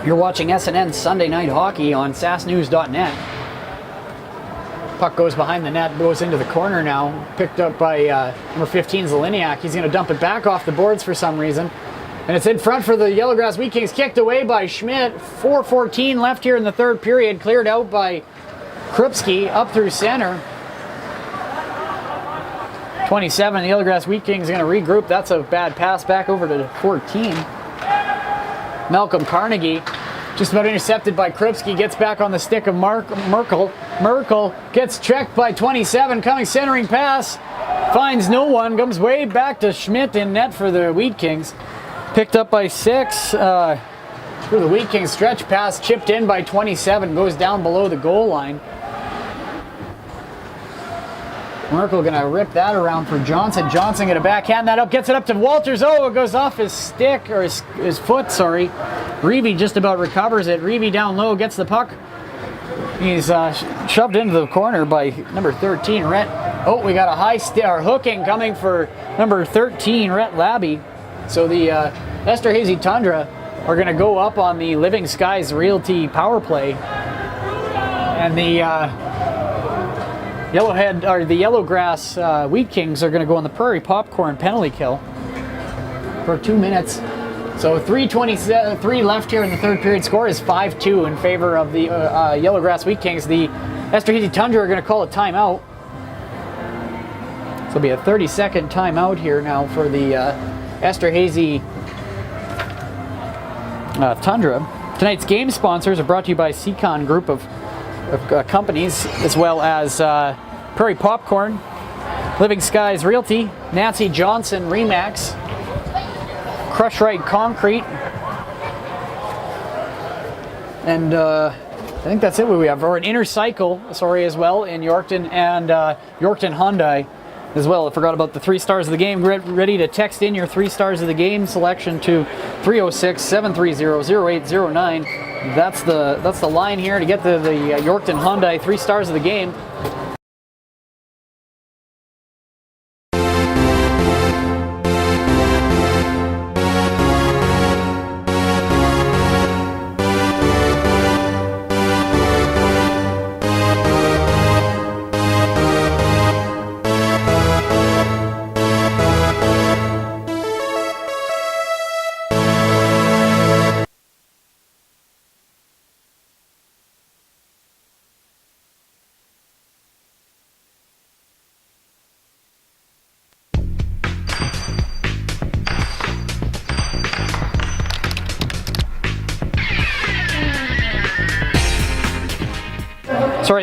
You're watching SNN Sunday Night Hockey on sassnews.net. Puck goes behind the net, goes into the corner now. Picked up by number 15, Zeliniak. He's going to dump it back off the boards for some reason. And it's in front for the Yellowgrass Wheat Kings, kicked away by Schmidt. 4:14 left here in the third period, cleared out by Krupski up through center. 27, the Yellowgrass Wheat Kings are going to regroup. That's a bad pass back over to 14. Malcolm Carnegie just about intercepted by Krupski, gets back on the stick of Merkel. Merkel gets checked by 27, coming centering pass, finds no one, comes way back to Schmidt in net for the Wheat Kings. Picked up by 6 through the Wheat Kings, stretch pass chipped in by 27, goes down below the goal line. Merkel going to rip that around for Johnson. Johnson going to backhand that up, gets it up to Walters. Oh, it goes off his stick, or his foot, sorry. Reevy just about recovers it. Reevy down low, gets the puck. He's shoved into the corner by number 13, Rhett. Oh, we got a high hooking coming for number 13, Rhett Labby. So the Esterhazy Tundra are going to go up on the Living Skies Realty power play. And the Yellowgrass Wheat Kings are going to go on the Prairie Popcorn penalty kill for 2 minutes. So 3:23 left here in the third period. Score is 5-2 in favor of the Yellowgrass Wheat Kings. The Esterhazy Tundra are going to call a timeout. So it'll be a 30-second timeout here now for the Esterhazy Tundra. Tonight's game sponsors are brought to you by Seacon Group of companies, as well as Prairie Popcorn, Living Skies Realty, Nancy Johnson Remax, Crush Right Concrete, and I think that's it. We have, or an Inner Cycle, sorry, as well in Yorkton, and Yorkton Hyundai as well. I forgot about the 3 stars of the game. Get ready to text in your 3 stars of the game selection to 306-730-0809. That's the line here to get the Yorkton Hyundai 3 stars of the game.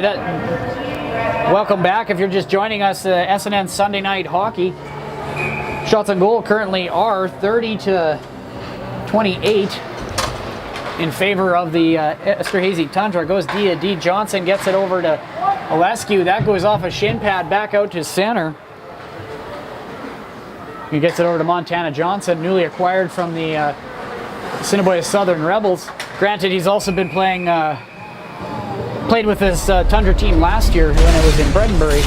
Boy, welcome back if you're just joining us, SNN Sunday Night Hockey. Shots on goal currently are 30-28 in favor of the Esterhazy Tundra. Goes D. Johnson gets it over to Olescu. That goes off a shin pad back out to center. He gets it over to Montana Johnson, newly acquired from the Assiniboia Southern Rebels. Granted, he's also been played with this Tundra team last year when it was in Bredenbury.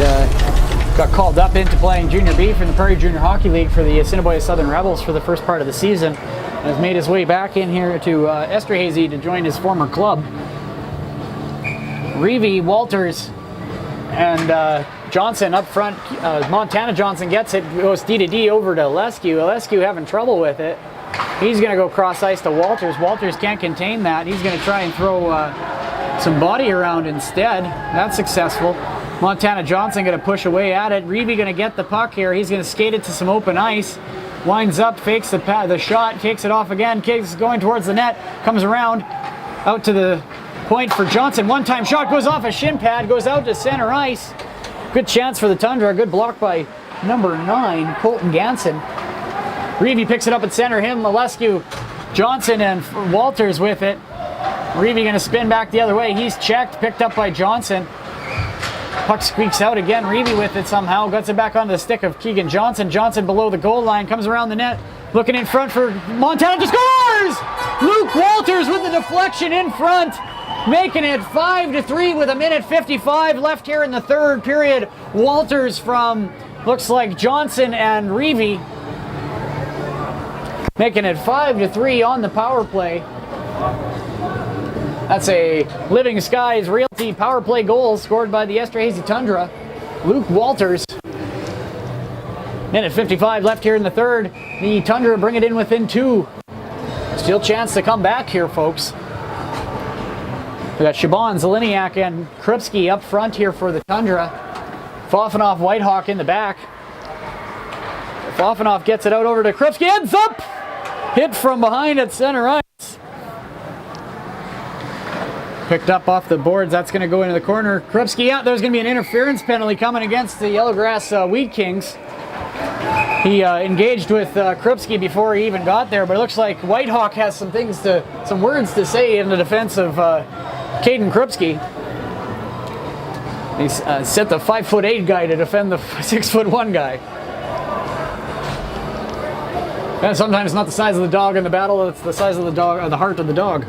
And got called up into playing Junior B from the Prairie Junior Hockey League for the Assiniboia Southern Rebels for the first part of the season. And has made his way back in here to Esterhazy to join his former club. Reeve, Walters, and Johnson up front. Montana Johnson gets it, goes D over to Olescu. Olescu having trouble with it. He's going to go cross ice to Walters. Walters can't contain that. He's going to try and throw some body around instead. That's successful. Montana Johnson going to push away at it. Reeve going to get the puck here. He's going to skate it to some open ice. Winds up, fakes the shot, takes it off again. Kicks going towards the net. Comes around out to the point for Johnson. One-time shot goes off a shin pad, goes out to center ice. Good chance for the Tundra. Good block by number 9, Colton Ganson. Reeve picks it up at center. Him, Olescu, Johnson, and Walters with it. Reeve going to spin back the other way. He's checked, picked up by Johnson. Puck squeaks out again. Reeve with it somehow. Gets it back onto the stick of Keegan Johnson. Johnson below the goal line. Comes around the net. Looking in front for Montana. Scores! Luke Walters with the deflection in front. Making it 5-3 with 1:55 left here in the third period. Walters from, looks like Johnson and Reeve. Making it 5-3 on the power play. That's a Living Skies Realty power play goal scored by the Esterhazy Tundra. Luke Walters. 1:55 left here in the third. The Tundra bring it in within 2. Still chance to come back here, folks. We got Shaban, Zeliniak, and Krupski up front here for the Tundra. Fofanoff, Whitehawk in the back. Fofanoff gets it out over to Krupski. Ends up! Hit from behind at center ice. Picked up off the boards. That's going to go into the corner. Krupski out. There's going to be an interference penalty coming against the Yellowgrass Wheat Kings. He engaged with Krupski before he even got there, but it looks like Whitehawk has some words to say in the defense of Caden Krupski. He set the 5'8" guy to defend the 6'1" guy. And sometimes it's not the size of the dog in the battle; it's the size of the dog, or the heart of the dog.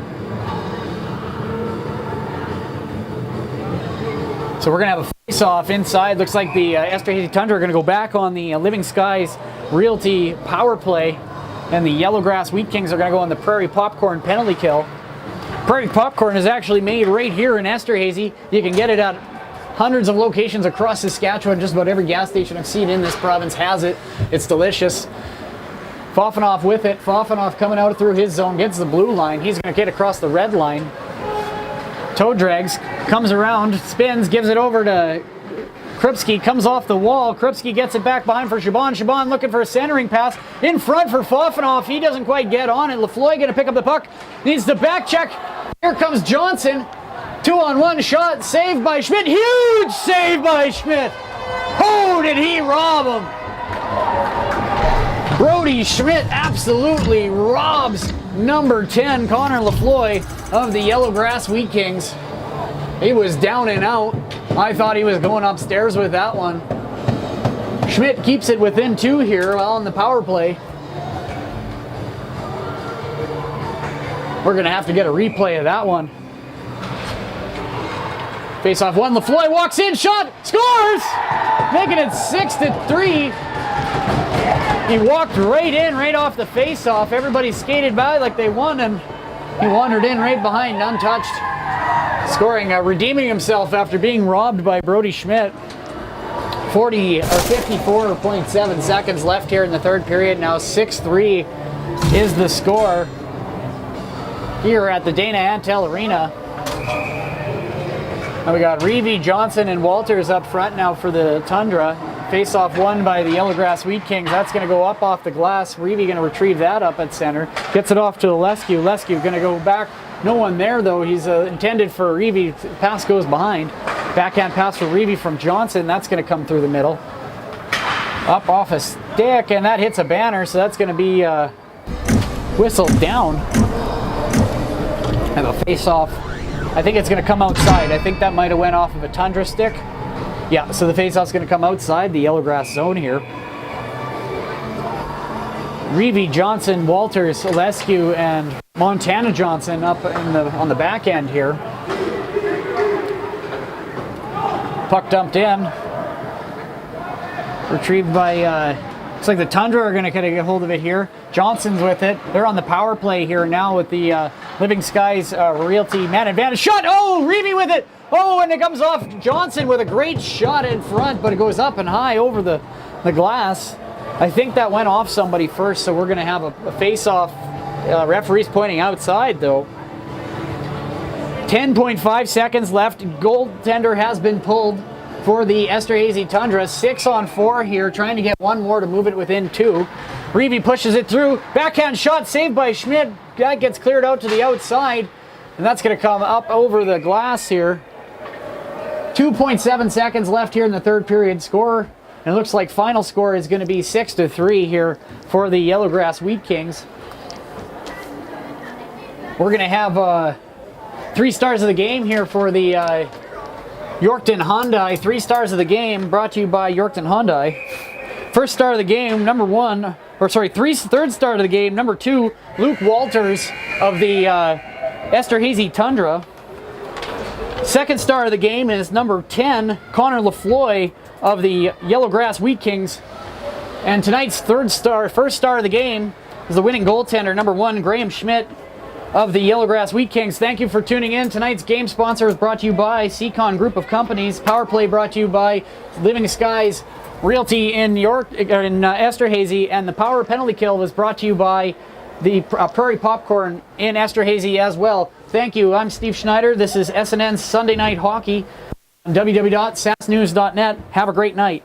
So we're going to have a face-off inside. Looks like the Esterhazy Tundra are going to go back on the Living Skies Realty power play. And the Yellowgrass Wheat Kings are going to go on the Prairie Popcorn penalty kill. Prairie Popcorn is actually made right here in Esterhazy. You can get it at hundreds of locations across Saskatchewan. Just about every gas station I've seen in this province has it. It's delicious. Fofanoff with it. Fofanoff coming out through his zone. Gets the blue line. He's going to get across the red line. Toe drags, comes around, spins, gives it over to Krupski, comes off the wall. Krupski gets it back behind for Shaban. Shaban looking for a centering pass. In front for Fofanoff. He doesn't quite get on it. Lafloy going to pick up the puck. Needs the back check. Here comes Johnson. 2-on-1 shot. Saved by Schmidt. Huge save by Schmidt. Oh, did he rob him? Brody Schmidt absolutely robs number 10, Connor Lafloy, of the Yellowgrass Wheat Kings. He was down and out. I thought he was going upstairs with that one. Schmidt keeps it within 2 here on the power play. We're going to have to get a replay of that one. Face off one. Lafloy walks in, shot, scores! Making it 6-3. He walked right in, right off the face-off. Everybody skated by like they won, and he wandered in right behind, untouched. Scoring, redeeming himself after being robbed by Brody Schmidt. 54.7 seconds left here in the third period. Now 6-3 is the score here at the Dana Antel Arena. Now we got Reeve, Johnson, and Walters up front now for the Tundra. Face-off won by the Yellowgrass Wheat Kings. That's going to go up off the glass. Reeve going to retrieve that up at center. Gets it off to Olescu. Olescu going to go back No one there, though. He's intended for Reeve. Pass goes behind. Backhand pass for Reeve from Johnson. That's going to come through the middle. Up off a stick, and that hits a banner, so that's going to be whistled down. And a face-off. I think it's going to come outside. I think that might have went off of a Tundra stick. Yeah, so the face-off's going to come outside the yellow-grass zone here. Reeve, Johnson, Walters, Olescu, and Montana Johnson up on the back end here. Puck dumped in. Retrieved by, looks like the Tundra are going to kind of get hold of it here. Johnson's with it. They're on the power play here now with the Living Skies Realty man advantage. Shot! Oh, Reeve with it! Oh, and it comes off Johnson with a great shot in front, but it goes up and high over the glass. I think that went off somebody first, so we're going to have a face-off. Referee's pointing outside, though. 10.5 seconds left. Goaltender has been pulled for the Esterhazy Tundra. 6-on-4 here, trying to get one more to move it within 2. Reeve pushes it through. Backhand shot saved by Schmidt. That gets cleared out to the outside, and that's going to come up over the glass here. 2.7 seconds left here in the third period. Score, and it looks like final score is going to be 6-3 here for the Yellowgrass Wheat Kings. We're going to have 3 stars of the game here for the Yorkton Hyundai. 3 stars of the game brought to you by Yorkton Hyundai. First star of the game, third star of the game, number 2, Luke Walters of the Esterhazy Tundra. Second star of the game is number 10, Connor Lafloy of the Yellowgrass Wheat Kings. And tonight's first star of the game is the winning goaltender, number 1, Graham Schmidt of the Yellowgrass Wheat Kings. Thank you for tuning in. Tonight's game sponsor is brought to you by Seacon Group of Companies. Power play brought to you by Living Skies Realty in Esterhazy, and the power penalty kill was brought to you by the Prairie Popcorn in Esterhazy as well. Thank you. I'm Steve Schneider. This is SNN Sunday Night Hockey on www.sassnews.net. Have a great night.